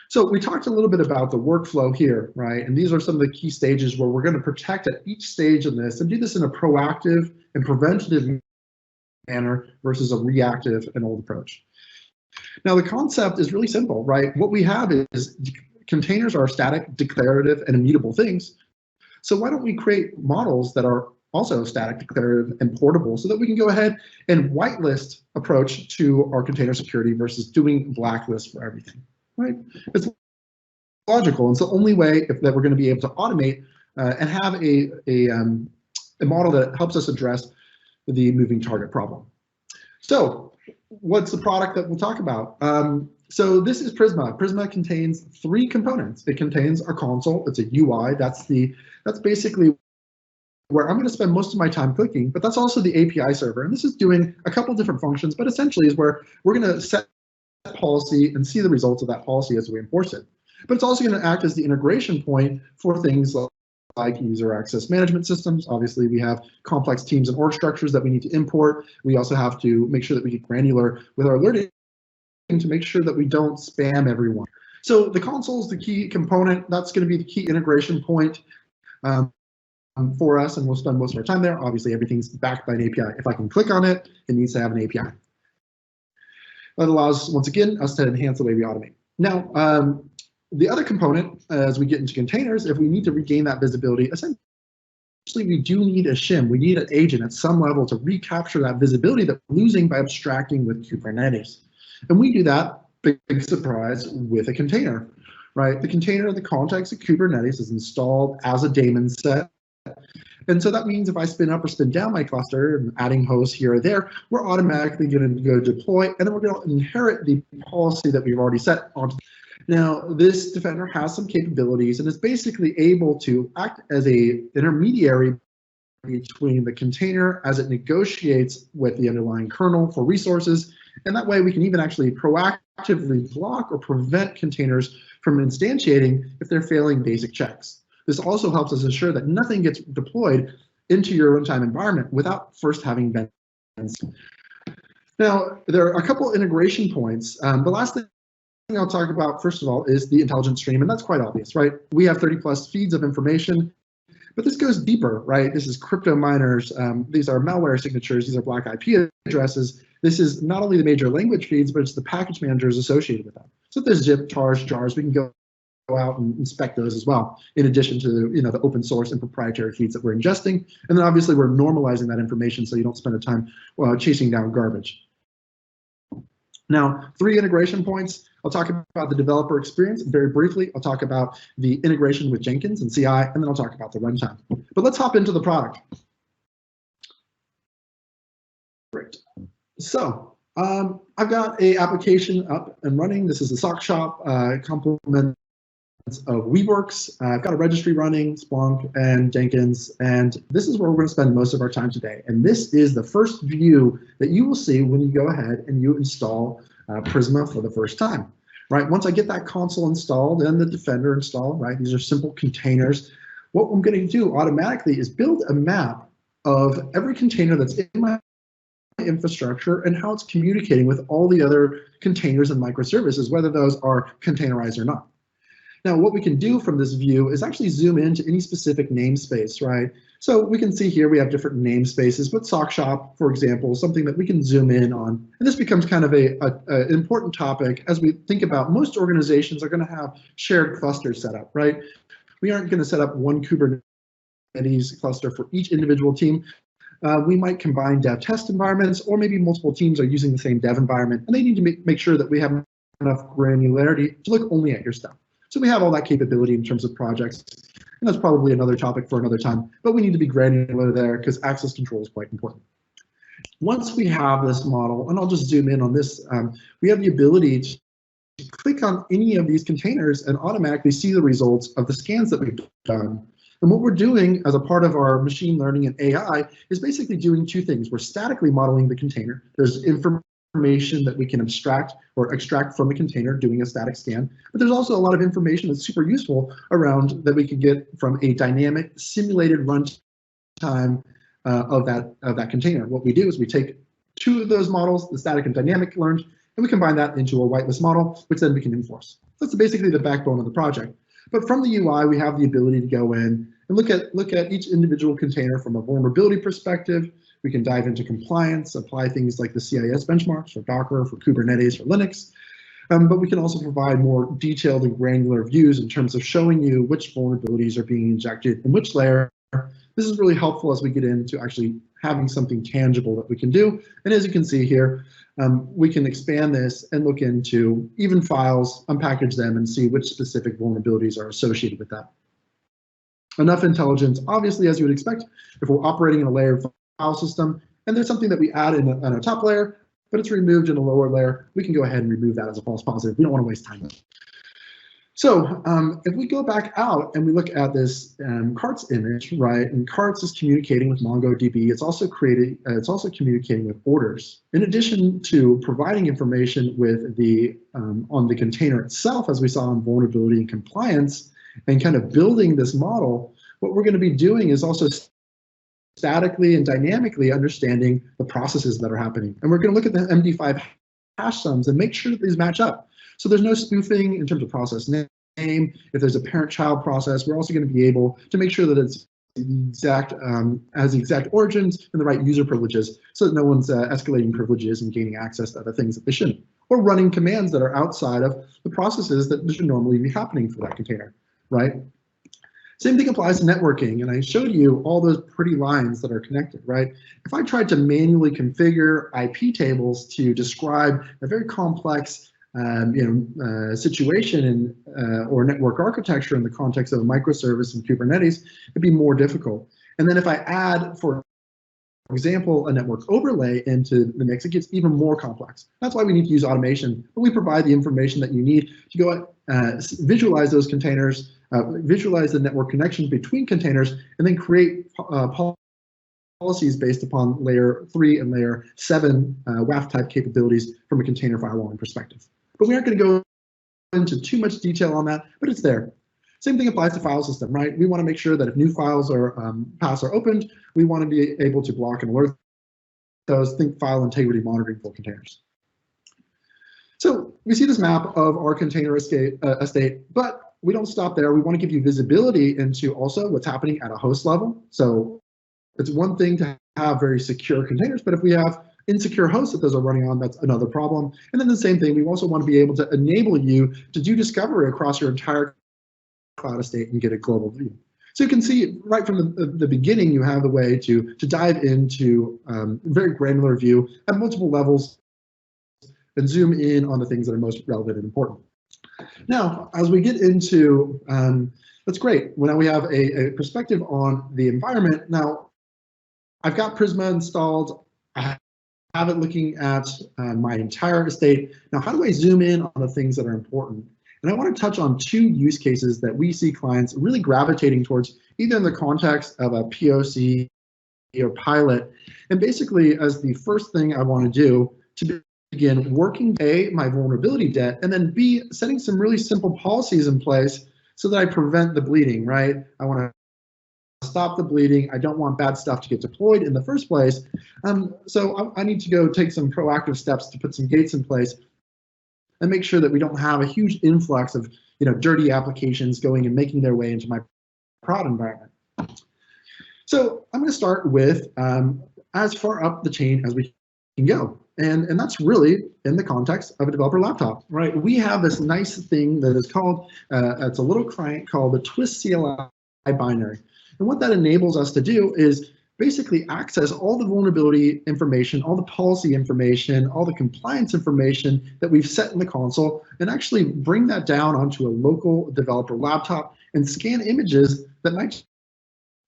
So we talked a little bit about the workflow here, right? And these are some of the key stages where we're going to protect at each stage of this and do this in a proactive and preventative manner versus a reactive and old approach. Now, the concept is really simple, right? What we have is containers are static, declarative, and immutable things. So why don't we create models that are also static, declarative, and portable so that we can go ahead and whitelist approach to our container security versus doing blacklist for everything, right? It's logical. It's the only way that we're going to be able to automate and have a model that helps us address the moving target problem. So what's the product that we'll talk about? So this is 𝗫𝗏. 𝗫𝗏 contains 3 components. It contains a console. It's a UI. That's basically where I'm going to spend most of my time clicking, but that's also the API server. And this is doing a couple different functions, but essentially is where we're going to set policy and see the results of that policy as we enforce it. But it's also going to act as the integration point for things like user access management systems. Obviously, we have complex teams and org structures that we need to import. We also have to make sure that we get granular with our alerting to make sure that we don't spam everyone. So the console is the key component. That's going to be the key integration point for us, and we'll spend most of our time there. Obviously, everything's backed by an API. If I can click on it, it needs to have an API. That allows, once again, us to enhance the way we automate. Now, the other component, as we get into containers, if we need to regain that visibility, essentially we do need a shim. We need an agent at some level to recapture that visibility that we're losing by abstracting with Kubernetes. And we do that, big surprise, with a container, right? The container in the context of Kubernetes is installed as a daemon set. And so that means if I spin up or spin down my cluster and adding hosts here or there, we're automatically going to go deploy, and then we're going to inherit the policy that we've already set onto. Now, this defender has some capabilities and is basically able to act as an intermediary between the container as it negotiates with the underlying kernel for resources. And that way we can even actually proactively block or prevent containers from instantiating if they're failing basic checks. This also helps us ensure that nothing gets deployed into your runtime environment without first having been. Now, there are a couple integration points. The last thing I'll talk about, first of all, is the intelligence stream, and that's quite obvious, right? We have 30+ feeds of information, but this goes deeper, right? This is crypto miners, these are malware signatures, these are black IP addresses. This is not only the major language feeds, but it's the package managers associated with them. So if there's zip, tars, jars, we can go out and inspect those as well, in addition to the open source and proprietary feeds that we're ingesting. And then obviously we're normalizing that information so you don't spend the time chasing down garbage. Now, 3 integration points. I'll talk about the developer experience very briefly. I'll talk about the integration with Jenkins and CI, and then I'll talk about the runtime. But let's hop into the product. Great. So I've got an application up and running. This is the sock shop complement of Weaveworks. I've got a registry running, Splunk and Jenkins, and this is where we're going to spend most of our time today. And this is the first view that you will see when you go ahead and you install 𝗫𝗏 for the first time, right? Once I get that console installed and the defender installed, right? These are simple containers. What I'm going to do automatically is build a map of every container that's in my infrastructure and how it's communicating with all the other containers and microservices, whether those are containerized or not. Now, what we can do from this view is actually zoom into any specific namespace, right? So we can see here we have different namespaces, but sock shop, for example, is something that we can zoom in on. And this becomes kind of an important topic as we think about most organizations are going to have shared clusters set up, right? We aren't going to set up one Kubernetes cluster for each individual team. We might combine dev test environments, or maybe multiple teams are using the same dev environment, and they need to make sure that we have enough granularity to look only at your stuff. So we have all that capability in terms of projects, and that's probably another topic for another time, but we need to be granular there because access control is quite important. Once we have this model, and I'll just zoom in on this, we have the ability to click on any of these containers and automatically see the results of the scans that we've done. And what we're doing as a part of our machine learning and AI is basically doing 2 things. We're statically modeling the container. There's information that we can abstract or extract from a container doing a static scan, but there's also a lot of information that's super useful around that we can get from a dynamic simulated runtime of that container. What we do is we take 2 of those models, the static and dynamic learned, and we combine that into a whitelist model, which then we can enforce. That's basically the backbone of the project. But from the UI, we have the ability to go in and look at each individual container from a vulnerability perspective. We can dive into compliance, apply things like the CIS benchmarks for Docker, for Kubernetes, for Linux. But we can also provide more detailed and granular views in terms of showing you which vulnerabilities are being injected in which layer. This is really helpful as we get into actually having something tangible that we can do. And as you can see here, we can expand this and look into even files, unpackage them, and see which specific vulnerabilities are associated with that. Enough intelligence, obviously, as you would expect, if we're operating in a layered file system, and there's something that we add in a top layer, but it's removed in a lower layer, we can go ahead and remove that as a false positive. We don't want to waste time. So if we go back out and we look at this 𝗏𝑠 image, right, and 𝗏𝑠 is communicating with MongoDB. It's also communicating with orders. In addition to providing information with the on the container itself, as we saw in vulnerability and compliance, and kind of building this model, what we're going to be doing is also statically and dynamically understanding the processes that are happening. And we're going to look at the MD5 hash sums and make sure that these match up. So there's no spoofing in terms of process name. If there's a parent-child process, we're also going to be able to make sure that it's has the exact origins and the right user privileges, so that no one's escalating privileges and gaining access to other things that they shouldn't, or running commands that are outside of the processes that should normally be happening for that container, right? Same thing applies to networking, and I showed you all those pretty lines that are connected, right? If I tried to manually configure IP tables to describe a very complex situation in, or network architecture in the context of a microservice and Kubernetes, it'd be more difficult. And then if I add, for example, a network overlay into the mix, it gets even more complex. That's why we need to use automation. But we provide the information that you need to go visualize those containers, visualize the network connections between containers, and then create policies based upon layer 3 and layer 7 WAF type capabilities from a container firewalling perspective. But we aren't going to go into too much detail on that, but it's there. Same thing applies to file system, right? We want to make sure that if new files are paths are opened, we want to be able to block and alert those. Think file integrity monitoring for containers. So we see this map of our container estate, but we don't stop there. We want to give you visibility into also what's happening at a host level. So it's one thing to have very secure containers, but if we have insecure hosts that those are running on, that's another problem. And then the same thing, we also want to be able to enable you to do discovery across your entire cloud estate and get a global view. So you can see right from the beginning, you have the way to dive into very granular view at multiple levels and zoom in on the things that are most relevant and important. Now, as we get into, that's great. Well, now we have a perspective on the environment. Now, I've got Prisma installed. I have it looking at my entire estate. Now, how do I zoom in on the things that are important? And I want to touch on 2 use cases that we see clients really gravitating towards, either in the context of a POC or pilot. And basically, as the first thing I want to do to begin working A, my vulnerability debt, and then B, setting some really simple policies in place so that I prevent the bleeding, right? I want to stop the bleeding. I don't want bad stuff to get deployed in the first place. So I need to go take some proactive steps to put some gates in place and make sure that we don't have a huge influx of dirty applications going and making their way into my prod environment. So I'm going to start with as far up the chain as we can go. And that's really in the context of a developer laptop, right? We have this nice thing that is called, it's a little client called the 𝗠𝗏 binary. And what that enables us to do is basically access all the vulnerability information, all the policy information, all the compliance information that we've set in the console, and actually bring that down onto a local developer laptop and scan images that might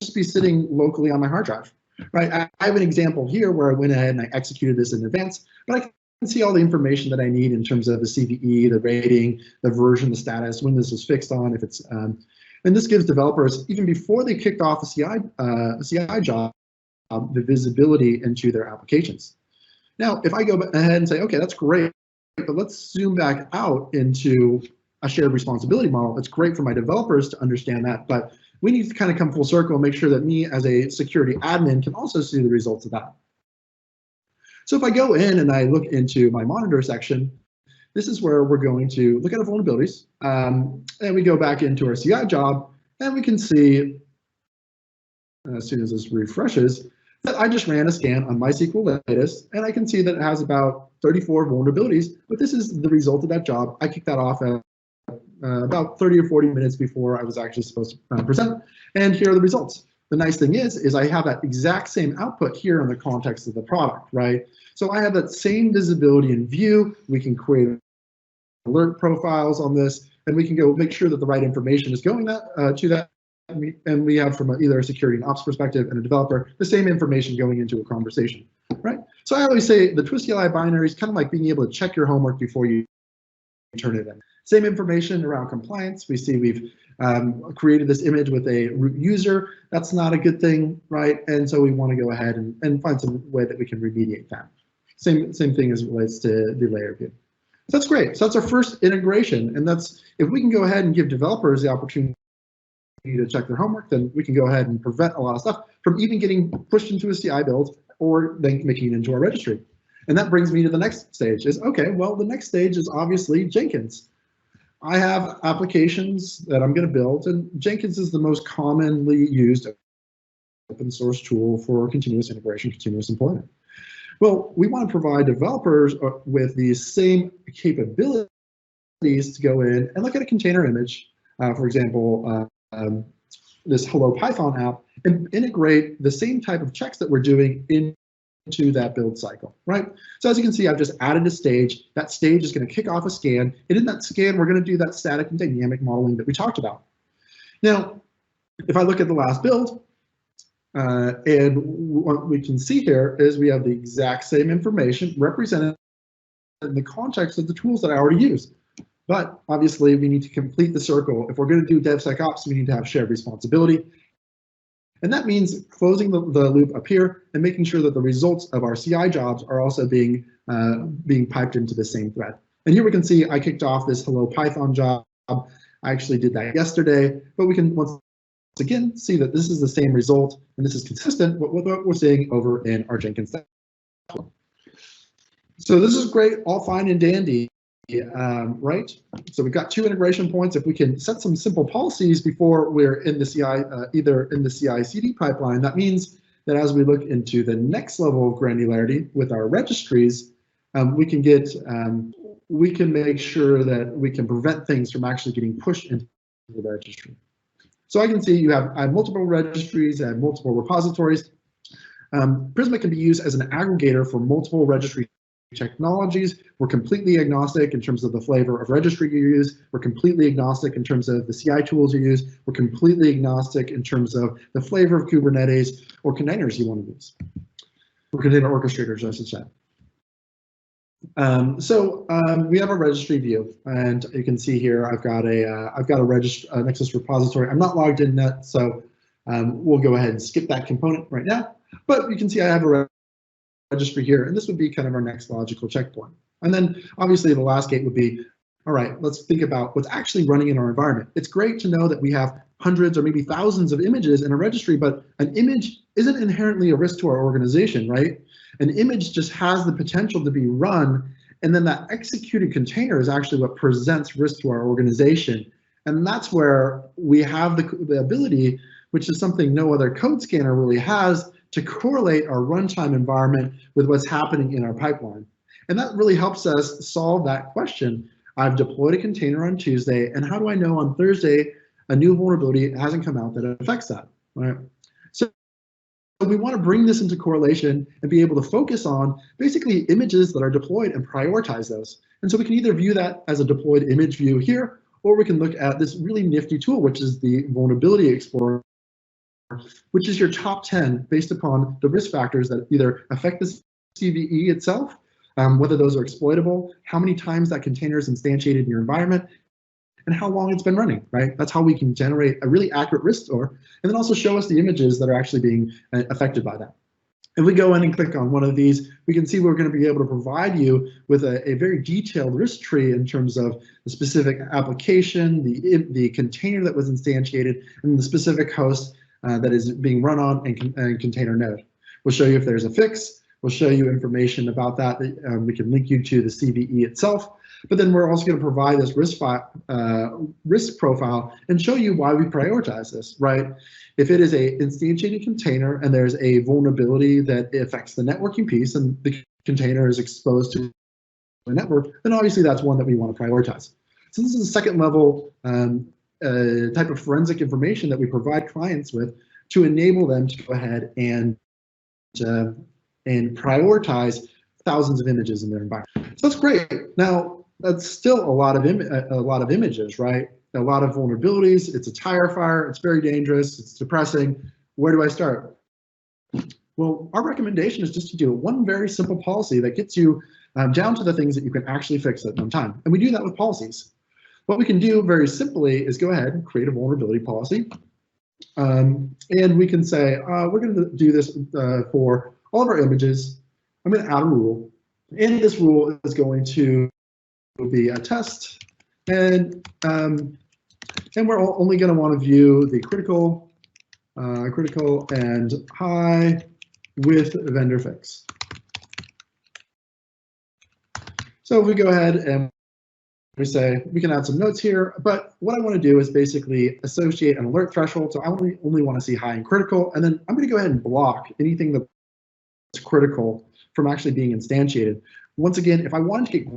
just be sitting locally on my hard drive. Right, I have an example here where I went ahead and I executed this in advance, but I can see all the information that I need in terms of the CVE, the rating, the version, the status, when this was fixed on, if it's, and this gives developers, even before they kicked off the CI job, the visibility into their applications. Now, if I go ahead and say, okay, that's great, but let's zoom back out into a shared responsibility model. It's great for my developers to understand that, but we need to kind of come full circle and make sure that me as a security admin can also see the results of that. So if I go in and I look into my monitor section, this is where we're going to look at our vulnerabilities, and we go back into our CI job, and we can see, as soon as this refreshes, that I just ran a scan on MySQL latest, and I can see that it has about 34 vulnerabilities, but this is the result of that job. I kicked that off at about 30 or 40 minutes before I was actually supposed to present, and here are the results. The nice thing is I have that exact same output here in the context of the product, right? So I have that same visibility and view. We can create alert profiles on this, and we can go make sure that the right information is going to that. And we have from either a security and ops perspective and a developer, the same information going into a conversation, right? So I always say the 𝘄cie HI binary is kind of like being able to check your homework before you turn it in. Same information around compliance. We see we've created this image with a root user. That's not a good thing, right? And so we want to go ahead and find some way that we can remediate that. Same thing as it relates to the layer view. So that's great. So that's our first integration. And that's, if we can go ahead and give developers the opportunity to check their homework, then we can go ahead and prevent a lot of stuff from even getting pushed into a CI build or then making it into our registry. And that brings me to the next stage is, okay, well, the next stage is obviously Jenkins. I have applications that I'm going to build, and Jenkins is the most commonly used open source tool for continuous integration, continuous deployment. Well, we want to provide developers with these same capabilities to go in and look at a container image, for example, this Hello Python app, and integrate the same type of checks that we're doing into that build cycle, right? So as you can see, I've just added a stage. That stage is going to kick off a scan, and in that scan, we're going to do that static and dynamic modeling that we talked about. Now, if I look at the last build, and what we can see here is we have the exact same information represented in the context of the tools that I already used. But obviously, we need to complete the circle. If we're going to do DevSecOps, we need to have shared responsibility. And that means closing the loop up here and making sure that the results of our CI jobs are also being piped into the same thread. And here we can see I kicked off this Hello Python job. I actually did that yesterday, but we can once again see that this is the same result, and this is consistent with what we're seeing over in our Jenkins. So this is great, all fine and dandy. Right, so we've got 2 integration points. If we can set some simple policies before we're in the CI, either in the CI/CD pipeline, that means that as we look into the next level of granularity with our registries, we can make sure that we can prevent things from actually getting pushed into the registry. So I can see I have multiple registries and multiple repositories. Prisma can be used as an aggregator for multiple registry technologies. We're completely agnostic in terms of the flavor of registry you use. We're completely agnostic in terms of the CI tools you use. We're completely agnostic in terms of the flavor of Kubernetes or containers you want to use, or container orchestrators, I should say. We have a registry view, and you can see here I've got a Nexus repository. I'm not logged in yet, so we'll go ahead and skip that component right now. But you can see I have a registry here, and this would be kind of our next logical checkpoint. And then obviously the last gate would be, all right, let's think about what's actually running in our environment. It's great to know that we have hundreds or maybe thousands of images in a registry, but an image isn't inherently a risk to our organization, right? An image just has the potential to be run, and then that executed container is actually what presents risk to our organization. And that's where we have the ability, which is something no other code scanner really has, to correlate our runtime environment with what's happening in our pipeline. And that really helps us solve that question. I've deployed a container on Tuesday, and how do I know on Thursday a new vulnerability hasn't come out that affects that, right? So we want to bring this into correlation and be able to focus on basically images that are deployed and prioritize those. And so we can either view that as a deployed image view here, or we can look at this really nifty tool, which is the Vulnerability Explorer, which is your top 10 based upon the risk factors that either affect the CVE itself, whether those are exploitable, how many times that container is instantiated in your environment, and how long it's been running, right? That's how we can generate a really accurate risk score, and then also show us the images that are actually being affected by that. If we go in and click on one of these, we can see we're going to be able to provide you with a very detailed risk tree in terms of the specific application, the container that was instantiated, and the specific host that is being run on and container node. We'll show you if there's a fix. We'll show you information about that. We can link you to the CVE itself. But then we're also going to provide this risk profile and show you why we prioritize this, right? If it is a instantiated container and there's a vulnerability that affects the networking piece and the container is exposed to a network, then obviously that's one that we want to prioritize. So this is a second level type of forensic information that we provide clients with to enable them to go ahead and prioritize thousands of images in their environment. So that's great. Now that's still a lot of images, right? A lot of vulnerabilities. It's a tire fire. It's very dangerous. It's depressing. Where do I start? Well, our recommendation is just to do one very simple policy that gets you down to the things that you can actually fix at one time. And we do that with policies. What we can do very simply is go ahead and create a vulnerability policy. And we can say, we're going to do this for all of our images. I'm going to add a rule. And this rule is going to be a test. And we're only going to want to view the critical and high with vendor fix. So if we go ahead and we say we can add some notes here, but what I want to do is basically associate an alert threshold. So I only want to see high and critical, and then I'm going to go ahead and block anything that's critical from actually being instantiated. Once again, if I wanted to get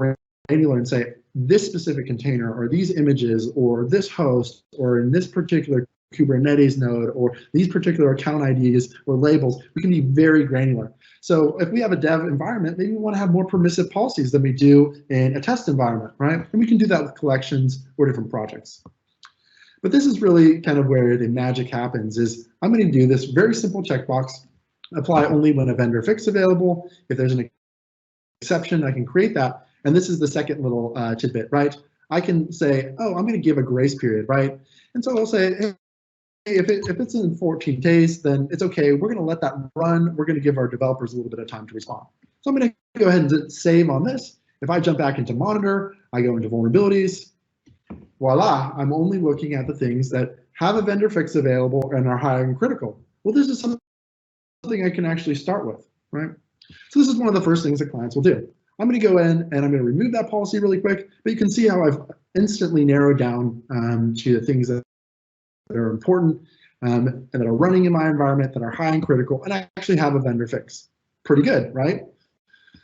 granular and say this specific container or these images or this host or in this particular Kubernetes node or these particular account IDs or labels, we can be very granular. So if we have a dev environment, maybe we want to have more permissive policies than we do in a test environment, right? And we can do that with collections or different projects. But this is really kind of where the magic happens is I'm going to do this very simple checkbox, apply only when a vendor fix available. If there's an exception, I can create that. And this is the second little tidbit, right? I can say, oh, I'm going to give a grace period, right? And so I'll say, hey, if it's in 14 days, then it's okay. We're going to let that run. We're going to give our developers a little bit of time to respond. So I'm going to go ahead and save on this. If I jump back into monitor, I go into vulnerabilities. Voila, I'm only looking at the things that have a vendor fix available and are high and critical. Well, this is something I can actually start with, right? So this is one of the first things that clients will do. I'm going to go in and I'm going to remove that policy really quick, but you can see how I've instantly narrowed down to the things that are important and that are running in my environment that are high and critical and I actually have a vendor fix. Pretty good, right?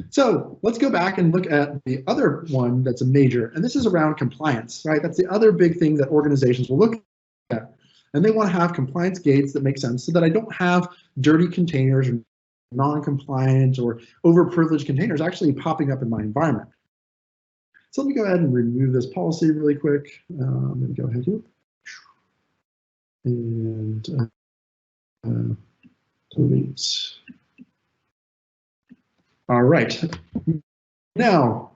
So let's go back and look at the other one that's a major, and this is around compliance, right? That's the other big thing that organizations will look at. And they want to have compliance gates that make sense so that I don't have dirty containers or non-compliant or overprivileged containers actually popping up in my environment. So let me go ahead and remove this policy really quick. I'm going to go ahead here. And delete. All right. Now,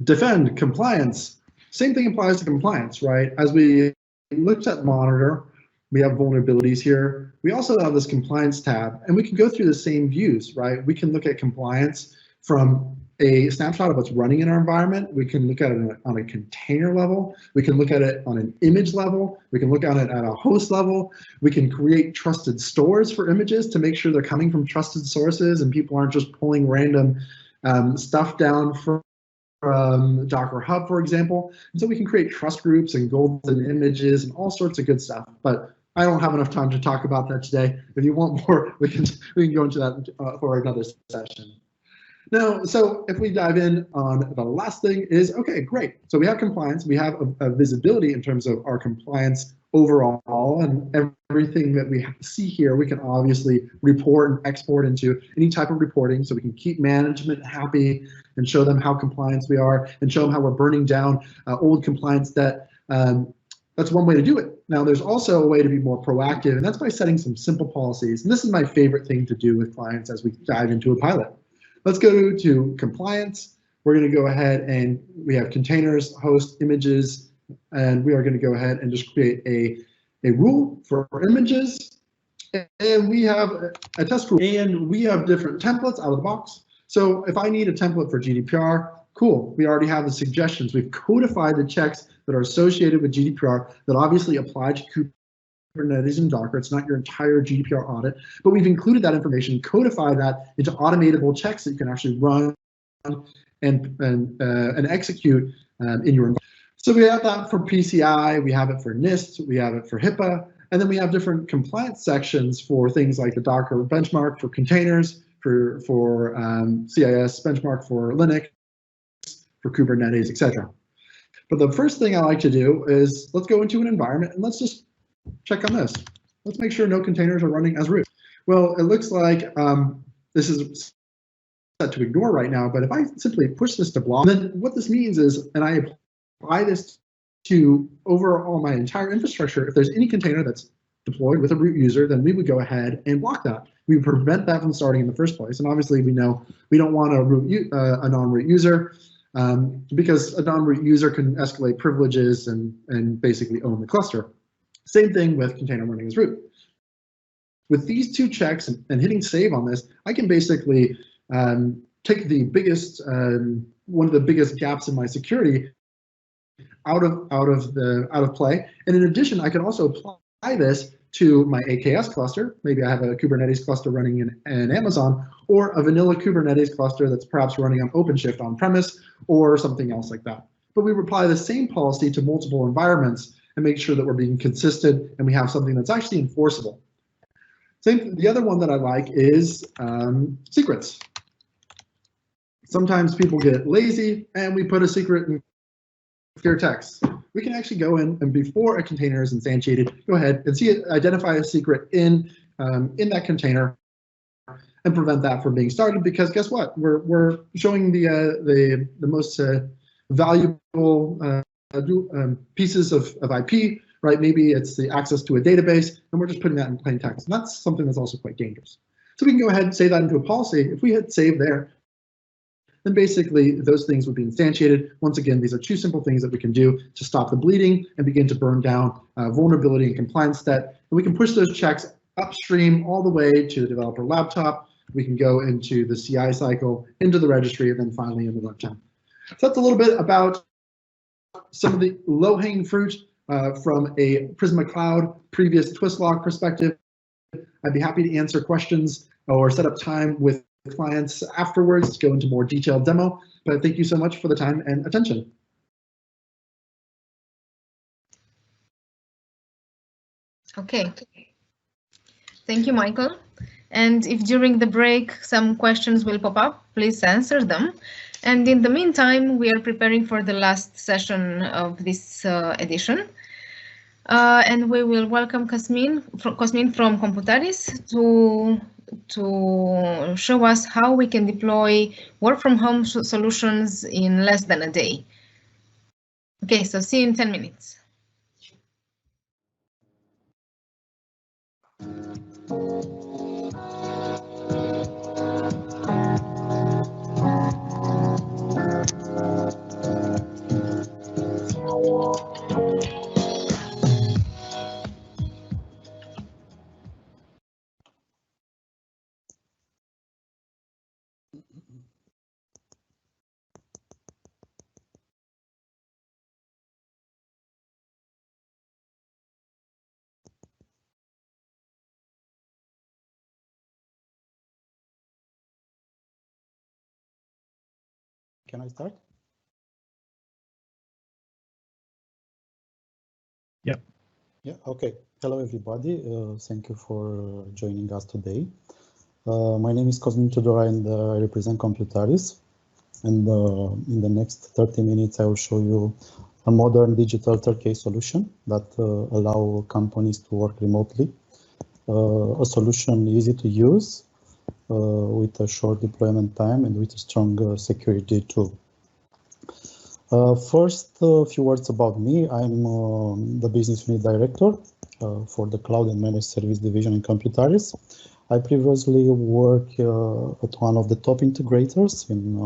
defend compliance. Same thing applies to compliance, right? As we looked at monitor, we have vulnerabilities here. We also have this compliance tab, and we can go through the same views, right? We can look at compliance from a snapshot of what's running in our environment. We can look at it on a container level. We can look at it on an image level. We can look at it at a host level. We can create trusted stores for images to make sure they're coming from trusted sources and people aren't just pulling random stuff down from Docker Hub, for example. And so we can create trust groups and golden images and all sorts of good stuff. But I don't have enough time to talk about that today. If you want more, we can go into that for another session. Now, so if we dive in on the last thing is, okay, great. So we have compliance, we have a visibility in terms of our compliance overall, and everything that we see here, we can obviously report and export into any type of reporting so we can keep management happy and show them how compliant we are and show them how we're burning down old compliance debt. That's one way to do it. Now, there's also a way to be more proactive, and that's by setting some simple policies. And this is my favorite thing to do with clients as we dive into a pilot. Let's go to compliance. We're going to go ahead and we have containers, host, images, and we are going to go ahead and just create a rule for our images. And we have a test rule, and we have different templates out of the box. So if I need a template for GDPR, cool. We already have the suggestions. We've codified the checks that are associated with GDPR that obviously apply to Kubernetes and Docker. It's not your entire GDPR audit, but we've included that information, codified that into automatable checks that you can actually run and execute in your environment. So we have that for PCI, we have it for NIST, we have it for HIPAA, and then we have different compliance sections for things like the Docker benchmark for containers, for CIS benchmark for Linux, for Kubernetes, etc. But the first thing I like to do is let's go into an environment and let's just check on this. Let's make sure no containers are running as root. Well, it looks like this is set to ignore right now, but if I simply push this to block, then what this means is, and I apply this to overall my entire infrastructure, if there's any container that's deployed with a root user, then we would go ahead and block that. We would prevent that from starting in the first place. And obviously we know we don't want a non-root user because a non-root user can escalate privileges and basically own the cluster. Same thing with container running as root. With these two checks and hitting save on this, I can basically take the biggest, one of the biggest gaps in my security out of play. And in addition, I can also apply this to my AKS cluster. Maybe I have a Kubernetes cluster running in Amazon, or a vanilla Kubernetes cluster that's perhaps running on OpenShift on premise, or something else like that. But we apply the same policy to multiple environments and make sure that we're being consistent and we have something that's actually enforceable. The other one that I like is secrets. Sometimes people get lazy and we put a secret in clear text. We can actually go in and before a container is instantiated, go ahead and see it, identify a secret in that container and prevent that from being started, because guess what? We're showing the most valuable pieces of IP, right? Maybe it's the access to a database, and we're just putting that in plain text. And that's something that's also quite dangerous. So we can go ahead and save that into a policy. If we hit save there, then basically those things would be instantiated. Once again, these are two simple things that we can do to stop the bleeding and begin to burn down vulnerability and compliance debt. And we can push those checks upstream all the way to the developer laptop. We can go into the CI cycle, into the registry, and then finally into runtime. So that's a little bit about some of the low-hanging fruit from a Prisma Cloud previous twist log perspective. I'd be happy to answer questions or set up time with clients afterwards to go into more detailed demo, but thank you so much for the time and attention.
Okay, thank you, Michael. And if during the break some questions will pop up, please answer them. And in the meantime, we are preparing for the last session of this edition. And we will welcome 𝗂𝗏 from Computaris to show us how we can deploy work from home solutions in less than a day. Okay, so see you in 10 minutes.
Can I start?
Yeah.
Yeah, okay. Hello, everybody. Thank you for joining us today. My name is 𝗂𝗏 and I represent Computaris. And in the next 30 minutes, I will show you a modern digital turnkey solution that allow companies to work remotely. A solution easy to use, with a short deployment time and with a strong security too. First, a few words about me. I'm the business unit director for the Cloud and Managed Service Division in Computaris. I previously worked at one of the top integrators in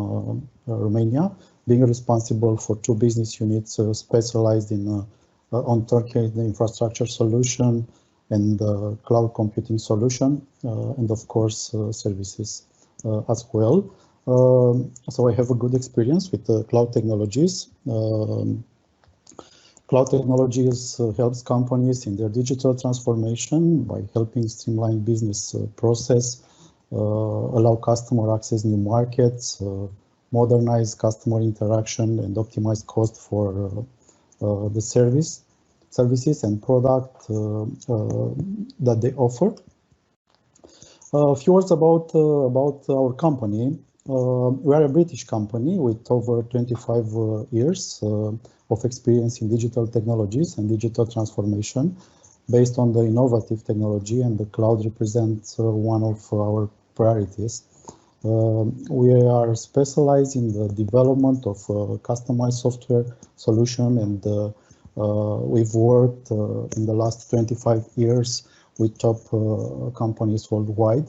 Romania, being responsible for 2 business units specialized in on turnkey infrastructure solution and cloud computing solution, and of course services as well. So I have a good experience with cloud technologies. Cloud technologies helps companies in their digital transformation by helping streamline business process, allow customer access new markets, modernize customer interaction and optimize cost for the services and product that they offer. A few words about our company. We are a British company with over 25 years of experience in digital technologies and digital transformation based on the innovative technology, and the cloud represents one of our priorities. We are specialized in the development of customized software solution, and we've worked in the last 25 years with top companies worldwide.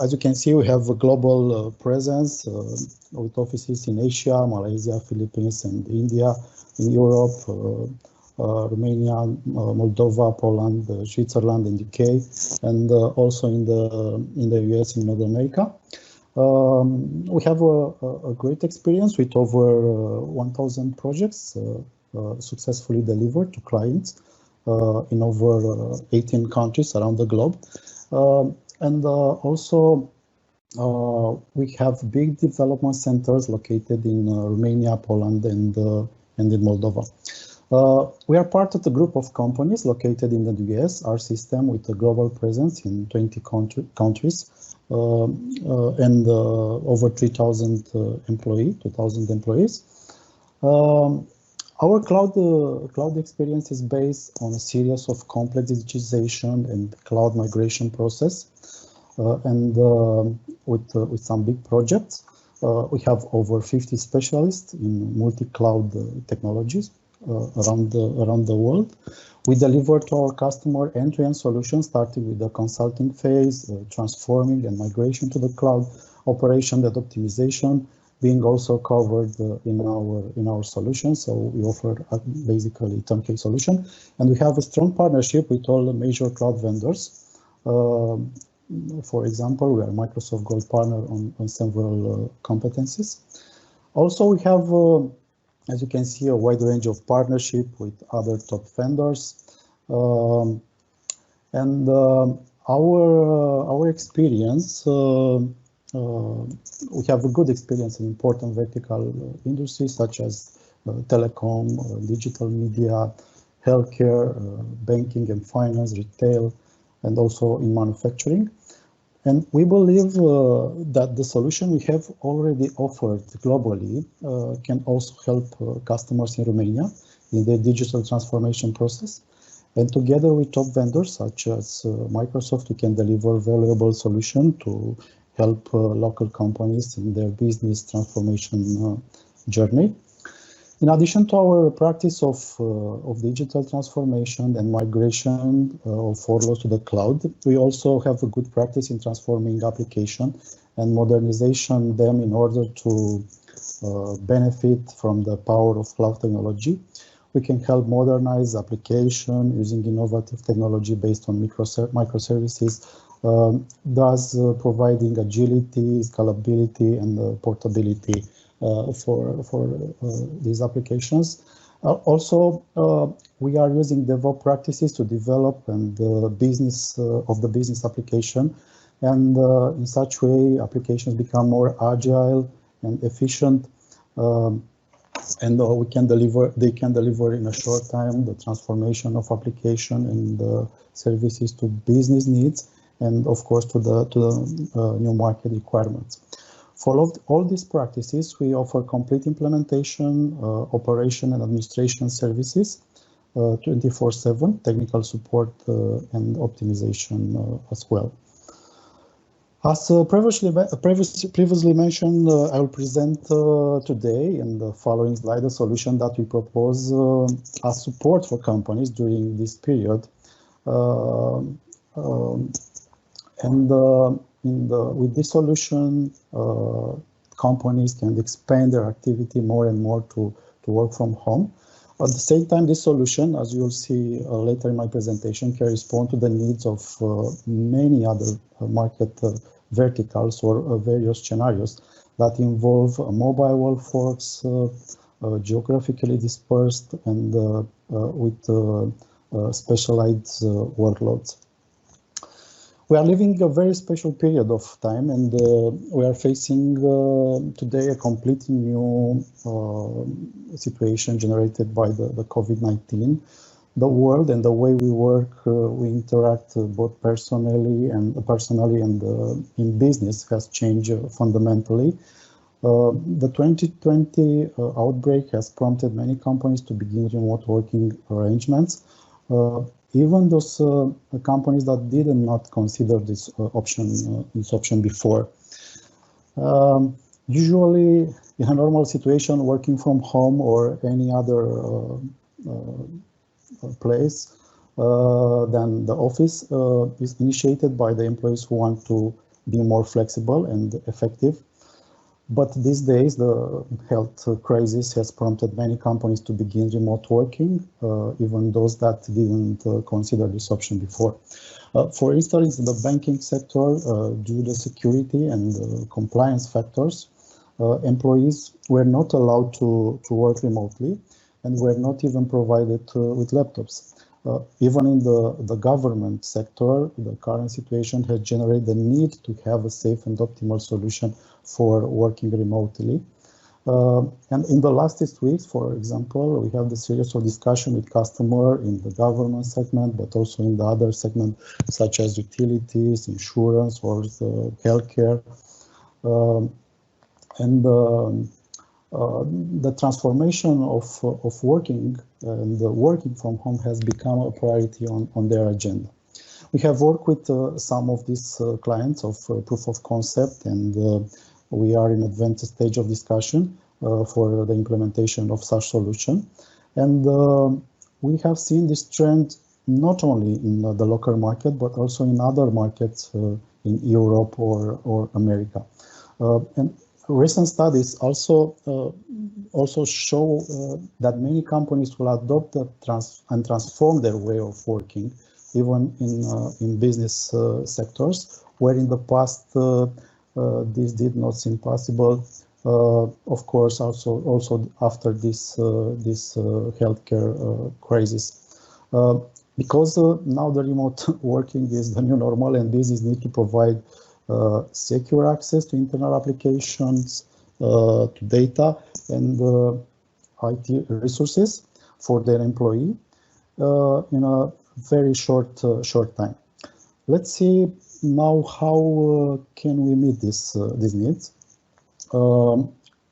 As you can see, we have a global presence with offices in Asia, Malaysia, Philippines, and India, in Europe, Romania, Moldova, Poland, Switzerland, and UK, and also in the US and North America. We have a great experience with over 1,000 projects successfully delivered to clients in over 18 countries around the globe. And also, we have big development centers located in Romania, Poland, and in Moldova. We are part of the group of companies located in the US, our system, with a global presence in 20 countries and over 3,000 employees. Our cloud experience is based on a series of complex digitization and cloud migration process, and with some big projects. We have over 50 specialists in multi-cloud technologies around the world. We deliver to our customer end-to-end solutions, starting with the consulting phase, transforming and migration to the cloud, operation and optimization, being also covered in our solution. So we offer basically turnkey solution, and we have a strong partnership with all the major cloud vendors. For example, we are Microsoft Gold Partner on several competencies. Also, we have, as you can see, a wide range of partnership with other top vendors, and our experience. We have a good experience in important vertical industries such as telecom, digital media, healthcare, banking and finance, retail, and also in manufacturing. And we believe that the solution we have already offered globally can also help customers in Romania in their digital transformation process. And together with top vendors such as Microsoft, we can deliver valuable solution to help local companies in their business transformation journey. In addition to our practice of digital transformation and migration of workloads to the cloud, we also have a good practice in transforming application and modernization them in order to benefit from the power of cloud technology. We can help modernize application using innovative technology based on microservices, thus providing agility, scalability, and portability for these applications. Also, we are using DevOps practices to develop and the business application, and in such way, applications become more agile and efficient, and they can deliver in a short time the transformation of application and services to business needs, and of course to the new market requirements. For all these practices, we offer complete implementation, operation and administration services, 24/7 technical support and optimization as well. As previously mentioned, I will present today in the following slide a solution that we propose as support for companies during this period. With this solution, companies can expand their activity more and more to work from home. At the same time, this solution, as you will see later in my presentation, can respond to the needs of many other market verticals or various scenarios that involve mobile workforce, geographically dispersed, and with specialized workloads. We are living a very special period of time, and we are facing today a completely new situation generated by the COVID-19. The world and the way we work, we interact both personally and in business has changed fundamentally. The 2020 outbreak has prompted many companies to begin remote working arrangements. Even those companies that did not consider this option before. Usually, in a normal situation, working from home or any other place than the office is initiated by the employees who want to be more flexible and effective. But these days, the health crisis has prompted many companies to begin remote working, even those that didn't consider this option before. For instance, in the banking sector, due to the security and compliance factors, employees were not allowed to work remotely and were not even provided with laptops. Even in the government sector, the current situation has generated the need to have a safe and optimal solution for working remotely. And in the last 6 weeks, for example, we have the series of discussion with customer in the government segment, but also in the other segment, such as utilities, insurance, or the healthcare. The transformation of working and working from home has become a priority on their agenda. We have worked with some of these clients of proof of concept, and we are in advanced stage of discussion for the implementation of such solution. And we have seen this trend not only in the local market, but also in other markets in Europe or America. And recent studies also show that many companies will adopt and transform their way of working, even in business sectors, where in the past this did not seem possible. Of course, also after this healthcare crisis, because now the remote working is the new normal, and business need to provide secure access to internal applications, to data and IT resources for their employee in a very short time. Let's see now how can we meet these needs,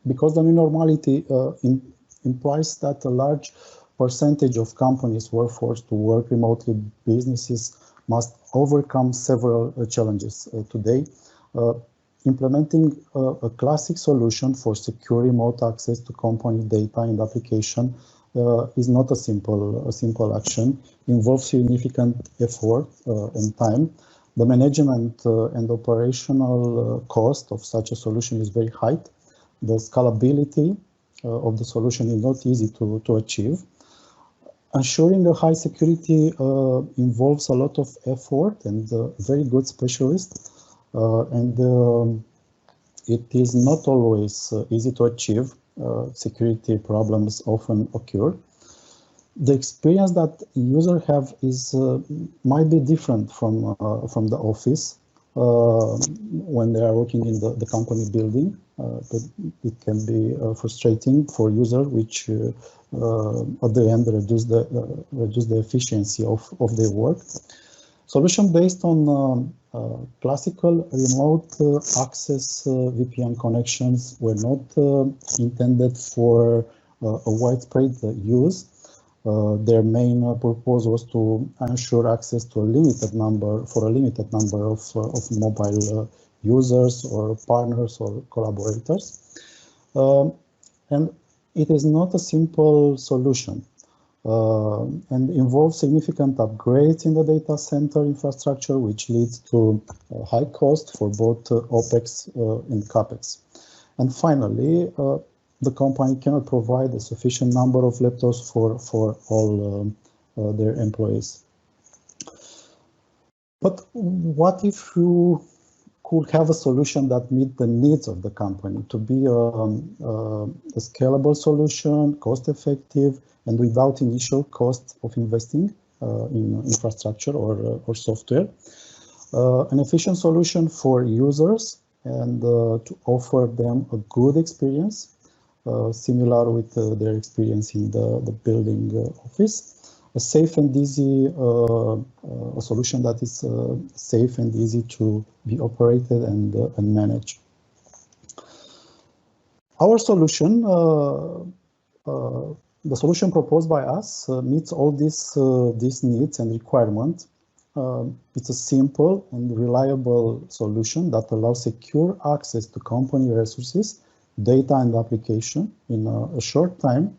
because the new normality implies that a large percentage of companies were forced to work remotely. Businesses must overcome several challenges today. Implementing a classic solution for secure remote access to company data and application is not a simple action. Involves significant effort and time. The management and operational cost of such a solution is very high. The scalability of the solution is not easy to achieve. Ensuring a high security involves a lot of effort and very good specialists, and it is not always easy to achieve. Security problems often occur. The experience that users have might be different from the office when they are working in the company building. But it can be frustrating for users, which at the end reduce the efficiency of their work. Solution based on classical remote access VPN connections were not intended for a widespread use. Their main purpose was to ensure access to a limited number of mobile users or partners or collaborators. And it is not a simple solution and involves significant upgrades in the data center infrastructure, which leads to high cost for both OPEX and CAPEX. And finally, the company cannot provide a sufficient number of laptops for all their employees. But what if you could have a solution that meets the needs of the company to be a scalable solution, cost-effective, and without initial cost of investing in infrastructure or software? An efficient solution for users and to offer them a good experience, similar with their experience in the building office. A safe and easy, a solution that is safe and easy to be operated and managed. Our solution, the solution proposed by us meets all these needs and requirements. It's a simple and reliable solution that allows secure access to company resources, data and application in a short time.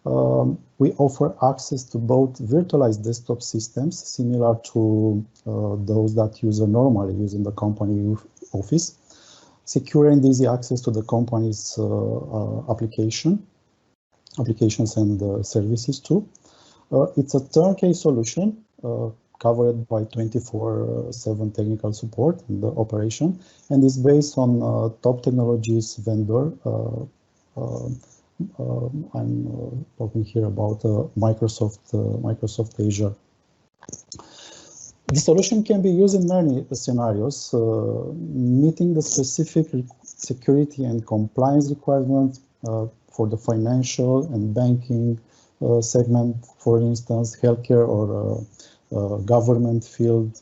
We offer access to both virtualized desktop systems, similar to those that users normally use in the company office, secure and easy access to the company's applications and services too. It's a turnkey solution covered by 24/7 technical support in the operation, and is based on top technologies vendor. I'm talking here about Microsoft Azure. The solution can be used in many scenarios, meeting the specific security and compliance requirements for the financial and banking segment, for instance, healthcare or government field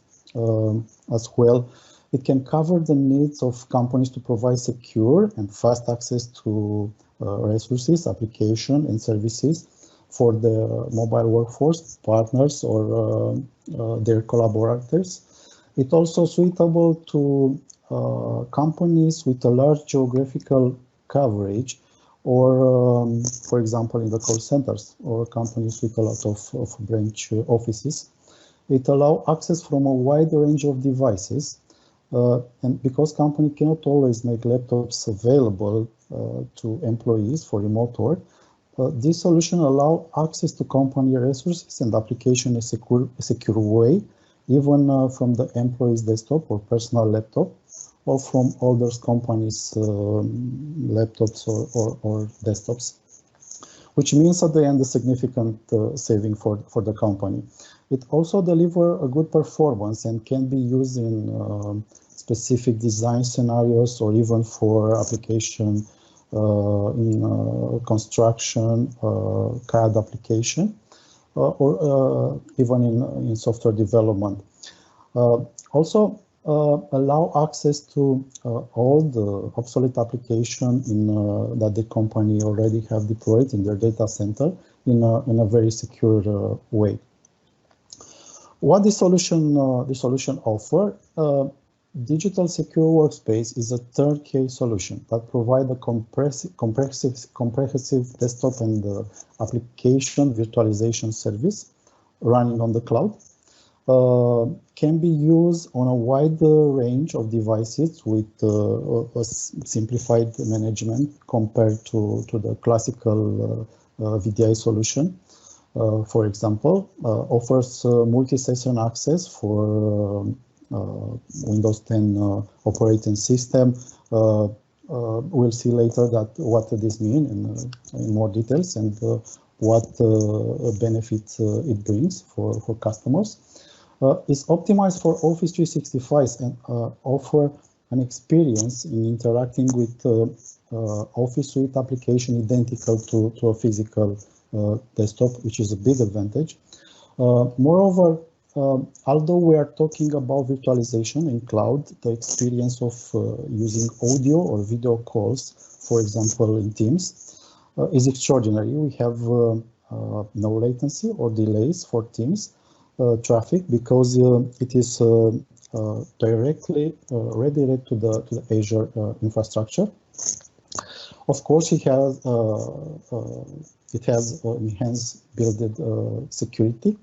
as well. It can cover the needs of companies to provide secure and fast access to resources, application and services for the mobile workforce, partners or their collaborators. It's also suitable to companies with a large geographical coverage, or for example in the call centers, or companies with a lot of branch offices. It allows access from a wide range of devices, and because company cannot always make laptops available to employees for remote work, this solution allows access to company resources and application in a secure way, even from the employee's desktop or personal laptop, or from other companies' laptops or desktops, which means at the end a significant saving for the company. It also delivers a good performance and can be used in specific design scenarios, or even for application in construction, CAD application, or even in software development. Also allow access to all the obsolete application that the company already have deployed in their data center in a very secure way. What the solution offer? Digital Secure Workspace is a turnkey solution that provides a comprehensive desktop and application virtualization service running on the cloud. Can be used on a wide range of devices with a simplified management compared to the classical VDI solution. For example, offers multi-session access for Windows 10 operating system. We'll see later what this means in more details, and what benefits it brings for customers. It's optimized for Office 365 and offer an experience in interacting with Office Suite application identical to a physical desktop, which is a big advantage. Moreover, although we are talking about virtualization in cloud, the experience of using audio or video calls, for example in Teams, is extraordinary. We have no latency or delays for Teams traffic, because it is directly redirected to the Azure infrastructure. Of course, it has enhanced built security.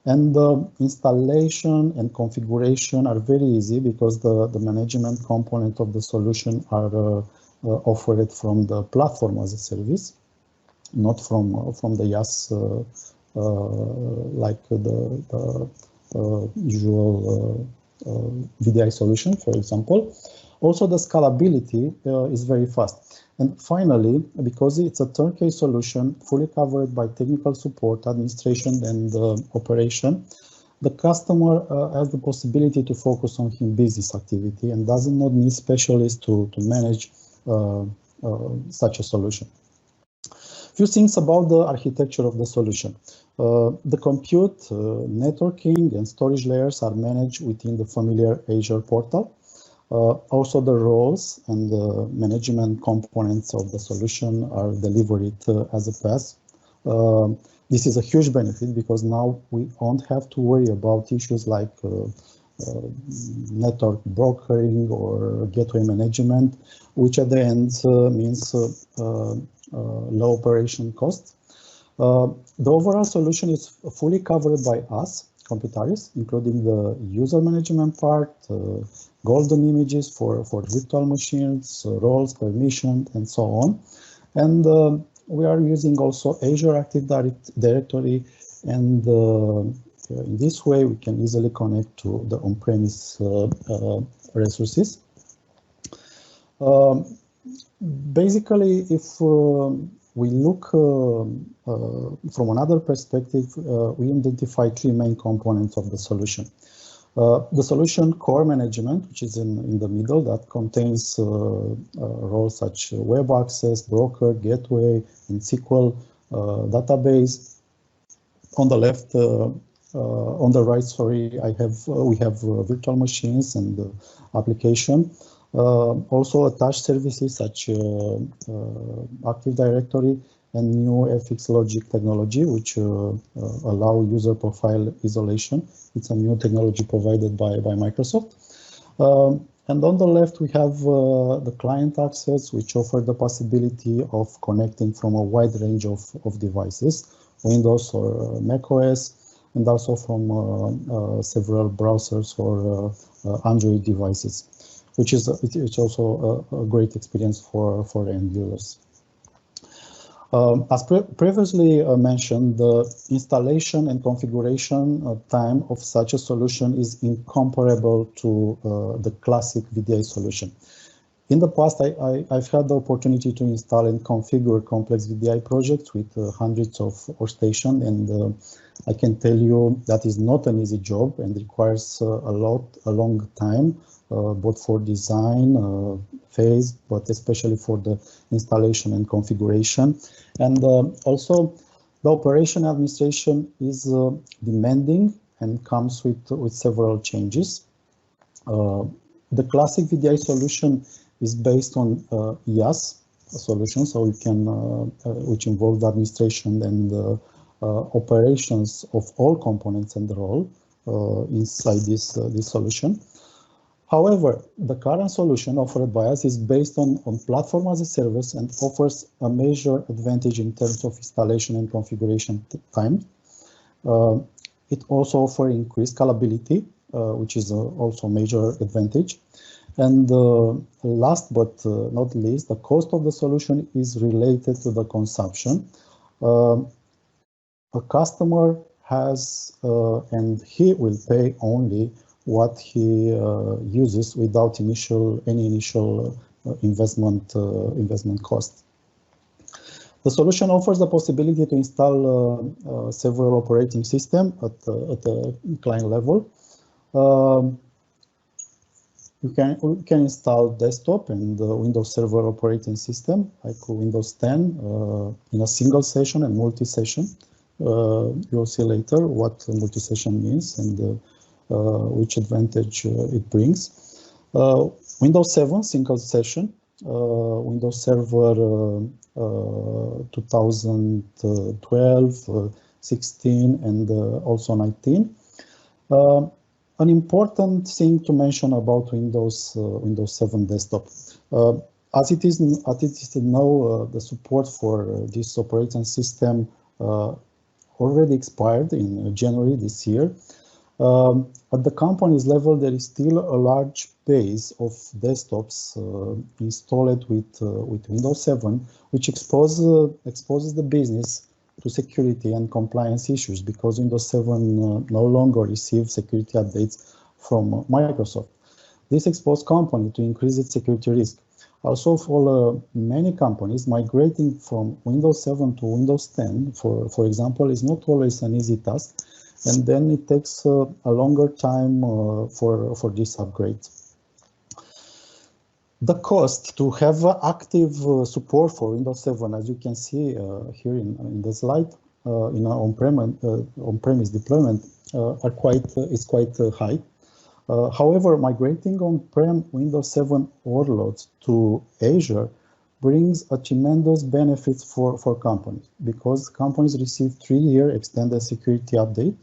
And the installation and configuration are very easy, because the management component of the solution are offered from the platform as a service, not from the IaaS like the usual VDI solution, for example. Also, the scalability is very fast. And finally, because it's a turnkey solution, fully covered by technical support, administration, and operation, the customer has the possibility to focus on his business activity and does not need specialists to manage such a solution. Few things about the architecture of the solution. The compute, networking, and storage layers are managed within the familiar Azure portal. Also, the roles and the management components of the solution are delivered as a PaaS. This is a huge benefit because now we don't have to worry about issues like network brokering or gateway management, which at the end means low operation costs. The overall solution is fully covered by us, Computaris, including the user management part, golden images for virtual machines, roles, permission, and so on. And we are using also Azure Active Directory, and in this way we can easily connect to the on-premise resources. Basically, if we look from another perspective, we identify three main components of the solution. The solution core management, which is in the middle, that contains roles such web access, broker, gateway, and SQL database. On the left, on the right, sorry, we have virtual machines and application. Also attached services such Active Directory and new FX logic technology, which allow user profile isolation. It's a new technology provided by Microsoft. And on the left, we have the client access, which offer the possibility of connecting from a wide range of devices, Windows or Mac OS, and also from several browsers or Android devices, which is it's also a great experience for end users. As previously mentioned, the installation and configuration time of such a solution is incomparable to the classic VDI solution. In the past, I've had the opportunity to install and configure complex VDI projects with hundreds of workstations, and I can tell you that is not an easy job and requires a long time, both for design phase, but especially for the installation and configuration. And also, the operation administration is demanding and comes with several changes. The classic VDI solution is based on IaaS solution, so you can which involves the administration and operations of all components and role inside this solution. However, the current solution offered by us is based on platform as a service and offers a major advantage in terms of installation and configuration time. It also offers increased scalability, which is also a major advantage. And last but not least, the cost of the solution is related to the consumption. A customer has and he will pay only what he uses without any initial investment cost. The solution offers the possibility to install several operating systems at the client level. You can install desktop and Windows Server operating system like Windows 10 in a single session and multi-session. You'll see later what multi-session means and which advantage it brings. Windows 7 single session, Windows Server 2012, 16, and also 19. An important thing to mention about Windows 7 desktop, as it is now the support for this operating system already expired in January this year. At the company's level, there is still a large base of desktops installed with Windows 7, which exposes the business to security and compliance issues because Windows 7 no longer receives security updates from Microsoft. This exposes company to increase its security risk. Also, for many companies, migrating from Windows 7 to Windows 10, for example, is not always an easy task. and then it takes a longer time for this upgrade. The cost to have active support for Windows 7, as you can see here in the slide, in our on-premise deployment, is quite high. However, migrating on-prem Windows 7 workloads to Azure brings a tremendous benefit for companies, because companies receive 3-year extended security update,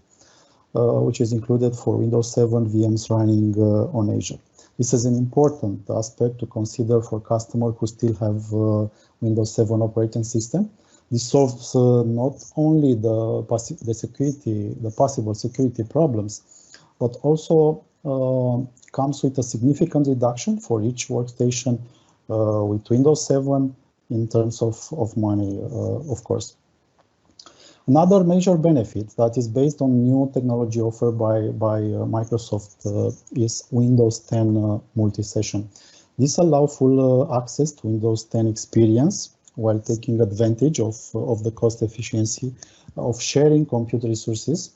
which is included for Windows 7 VMs running on Azure. This is an important aspect to consider for customers who still have Windows 7 operating system. This solves not only the possible security problems, but also comes with a significant reduction for each workstation with Windows 7 in terms of money, of course. Another major benefit that is based on new technology offered by Microsoft is Windows 10 multi-session. This allows full access to Windows 10 experience while taking advantage of the cost efficiency of sharing computer resources.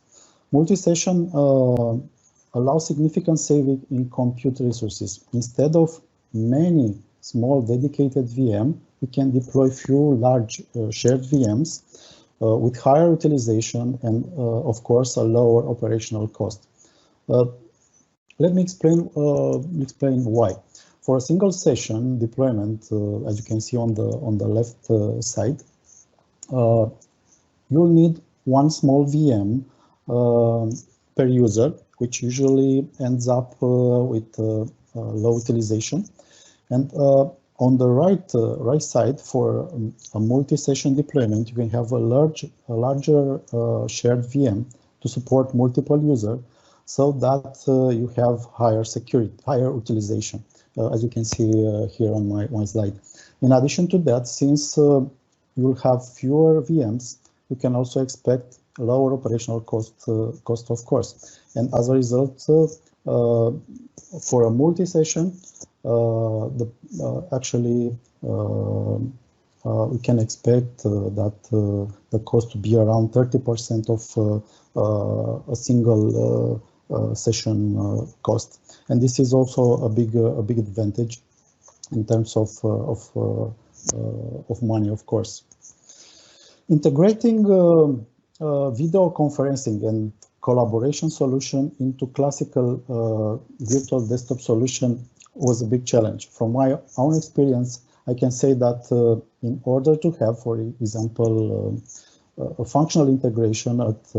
Multi-session allows significant saving in computer resources. Instead of many small dedicated VM, we can deploy few large shared VMs with higher utilization and, of course, a lower operational cost. Let me explain why. For a single session deployment, as you can see on the left side, you'll need one small VM per user, which usually ends up with low utilization. And on the right side, for a multi-session deployment, you can have a larger shared VM to support multiple users, so that you have higher utilization, as you can see here on my slide. In addition to that, since you'll have fewer VMs, you can also expect lower operational cost, of course. And as a result, for a multi-session, we can expect that the cost to be around 30% of a single session cost, and this is also a big advantage in terms of money, of course. Integrating video conferencing and collaboration solution into classical virtual desktop solution was a big challenge. From my own experience, I can say that in order to have, for example, a functional integration at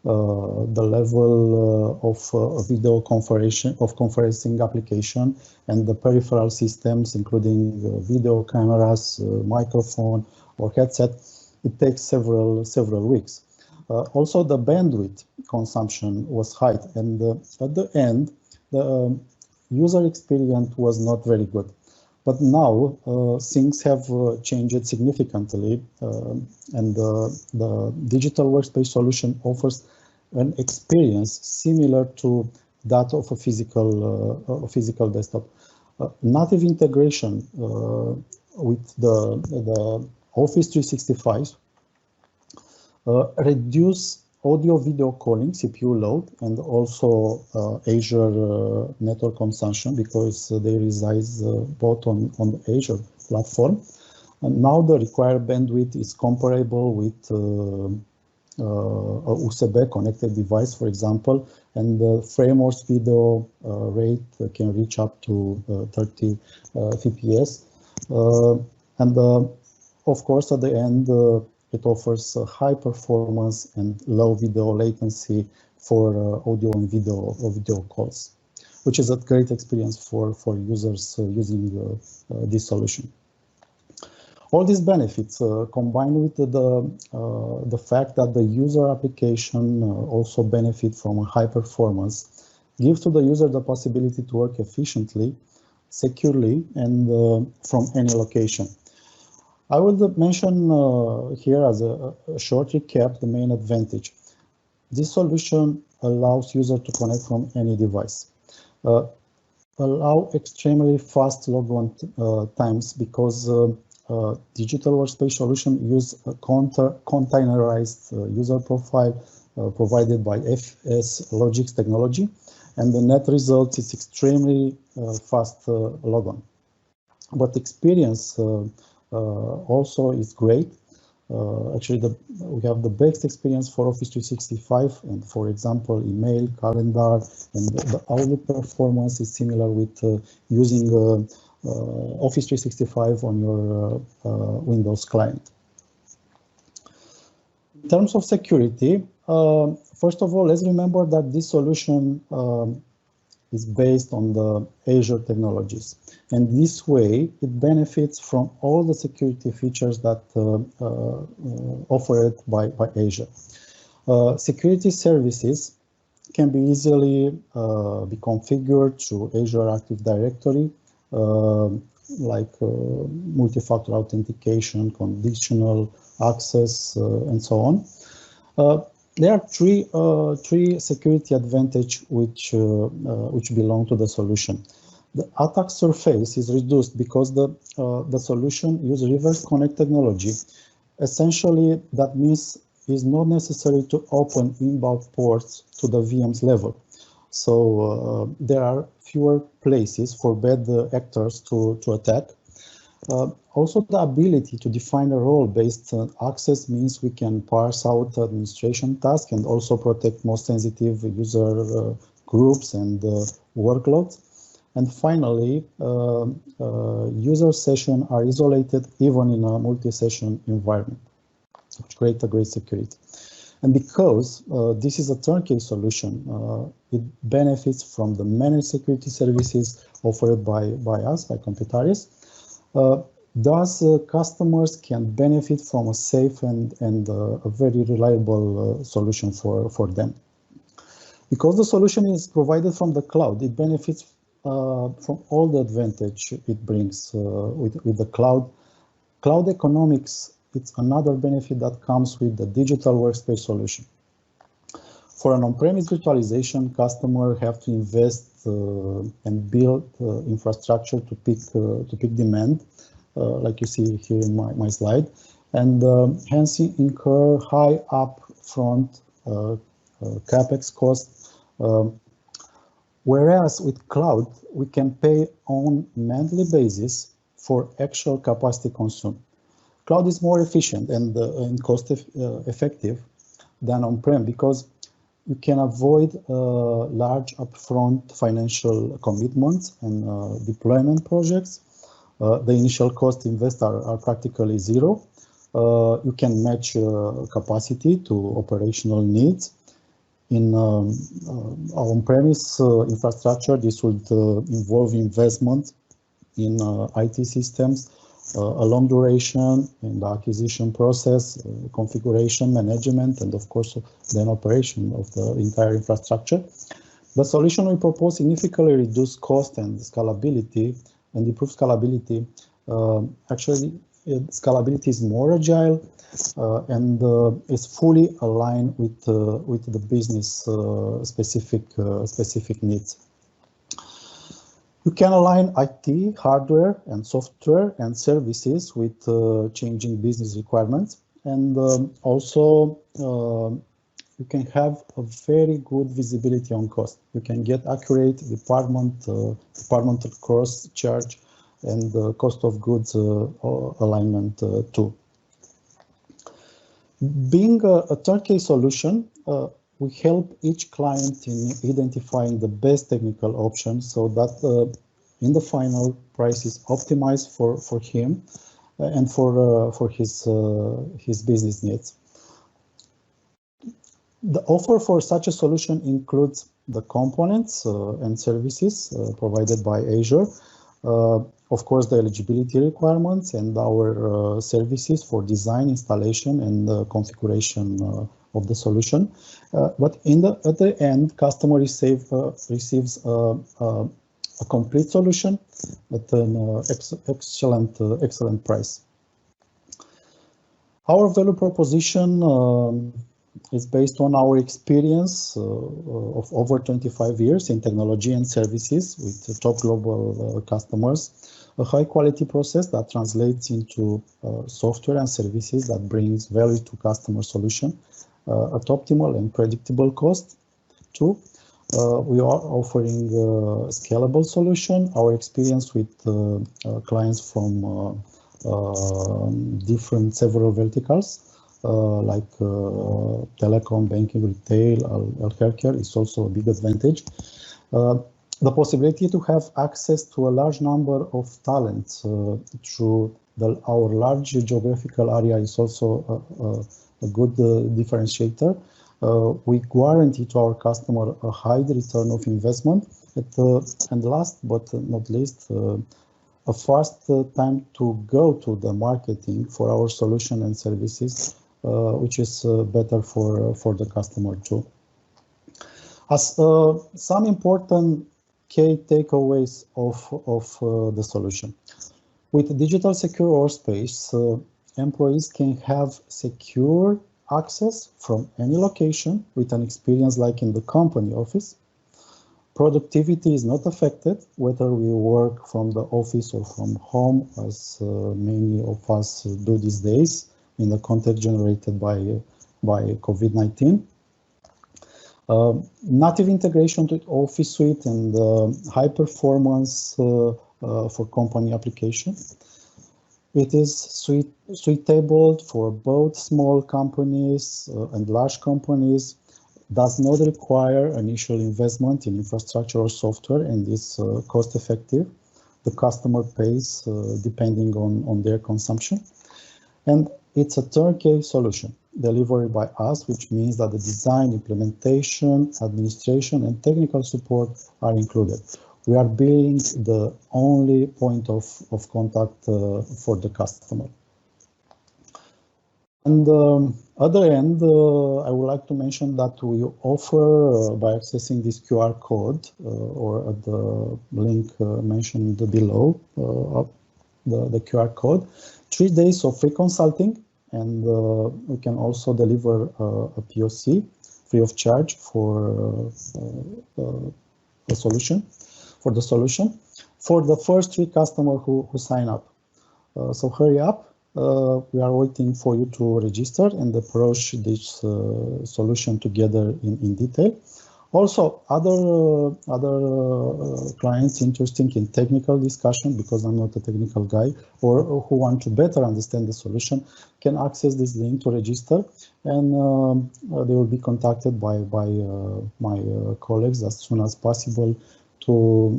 the level of video conferencing application and the peripheral systems, including video cameras, microphone, or headset, it takes several weeks. Also, the bandwidth consumption was high, and at the end, the user experience was not very good. But now things have changed significantly, and the digital workspace solution offers an experience similar to that of a physical desktop. Native integration with the Office 365 reduce audio-video calling, CPU load, and also Azure network consumption, because they reside both on the Azure platform. And now the required bandwidth is comparable with a USB connected device, for example, and the framework video rate can reach up to 30 FPS. And of course, at the end, it offers high performance and low video latency for audio and video calls, which is a great experience for users using this solution. All these benefits, combined with the fact that the user application also benefit from a high performance, give to the user the possibility to work efficiently, securely, and from any location. I will mention here as a short recap the main advantage. This solution allows user to connect from any device. Allow extremely fast logon times, because digital workspace solution use a containerized user profile provided by FS Logics technology, and the net result is extremely fast logon. But experience also is great. Actually, we have the best experience for Office 365, and for example, email, calendar, and the Outlook performance is similar with using Office 365 on your Windows client. In terms of security, first of all, let's remember that this solution is based on the Azure technologies. And this way, it benefits from all the security features that offered by Azure. Security services can be easily be configured through Azure Active Directory, like multi-factor authentication, conditional access, and so on. There are three security advantages which belong to the solution. The attack surface is reduced because the solution uses reverse connect technology. Essentially, that means it's not necessary to open inbound ports to the VM's level. So there are fewer places for bad actors to attack. Also, the ability to define a role-based access means we can parse out administration tasks and also protect most sensitive user groups and workloads. And finally, user sessions are isolated even in a multi-session environment, which creates a great security. And because this is a turnkey solution, it benefits from the managed security services offered by us, by Computaris. Thus, customers can benefit from a safe and a very reliable solution for them. Because the solution is provided from the cloud, it benefits from all the advantage it brings with the cloud. Cloud economics, it's another benefit that comes with the digital workspace solution. For an on-premise virtualization, customers have to invest and build infrastructure to peak demand, like you see here in my slide, and hence incur high upfront capex costs. Whereas with cloud, we can pay on monthly basis for actual capacity consumed. Cloud is more efficient and cost effective than on-prem because you can avoid large upfront financial commitments and deployment projects. The initial cost invest are practically zero. You can match capacity to operational needs. In on-premise infrastructure, this would involve investment in IT systems, a long duration in the acquisition process, configuration, management, and of course, then operation of the entire infrastructure. The solution we propose significantly reduce cost and scalability and improve scalability. Actually, scalability is more agile and is fully aligned with the business specific needs. You can align IT, hardware, and software and services with changing business requirements, and also you can have a very good visibility on cost. You can get accurate departmental cost charge and the cost of goods alignment too. Being a turnkey solution, we help each client in identifying the best technical option so that in the final price is optimized for him and for his business needs. The offer for such a solution includes the components and services provided by Azure, of course, the eligibility requirements and our services for design, installation, and configuration of the solution. But at the end, customer receives a complete solution at an excellent price. Our value proposition is based on our experience of over 25 years in technology and services with top global customers, a high quality process that translates into software and services that brings value to customer solution, at optimal and predictable cost. 2, we are offering a scalable solution. Our experience with clients from several verticals, like telecom, banking, retail, healthcare is also a big advantage. The possibility to have access to a large number of talents through our large geographical area is also a good differentiator. We guarantee to our customer a high return of investment. And last but not least, a fast time to go to the marketing for our solution and services, which is better for the customer too. As some important key takeaways of the solution. With digital secure workspace, employees can have secure access from any location with an experience like in the company office. Productivity is not affected, whether we work from the office or from home, as many of us do these days in the context generated by COVID-19. Native integration to Office Suite and high performance for company application. It is suitable for both small companies and large companies, does not require initial investment in infrastructure or software, and is cost effective. The customer pays depending on their consumption. And it's a turnkey solution delivered by us, which means that the design, implementation, administration, and technical support are included. We are being the only point of contact for the customer. And other end, I would like to mention that we offer, by accessing this QR code or at the link mentioned below, the QR code, 3 days of free consulting, and we can also deliver a POC free of charge for the solution. For the first 3 customers who sign up. So hurry up. We are waiting for you to register and approach this solution together in detail. Also, other clients interested in technical discussion, because I'm not a technical guy, or who want to better understand the solution, can access this link to register, and they will be contacted by my colleagues as soon as possible to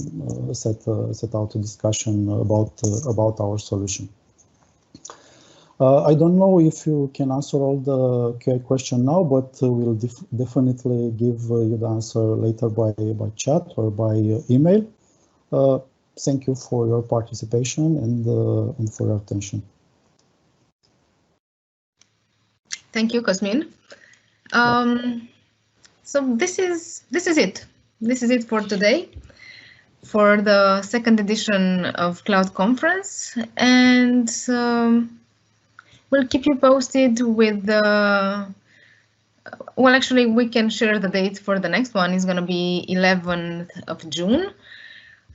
set out a discussion about our solution. I don't know if you can answer all the QA question now, but we'll definitely give you the answer later by chat or by email. Thank you for your participation and for your attention.
Thank you, Cosmin. So this is it. This is it for today, for the second edition of Cloud Conference, and we'll keep you posted with the, well, actually, we can share the date for the next one. It's going to be 11th of June,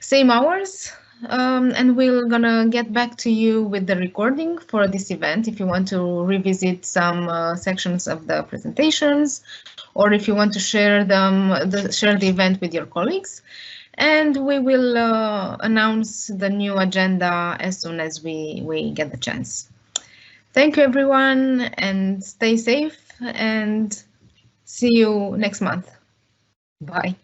same hours, and we're going to get back to you with the recording for this event if you want to revisit some sections of the presentations, or if you want to share share the event with your colleagues. And we will announce the new agenda as soon as we get the chance. Thank you, everyone, and stay safe, and see you next month. Bye.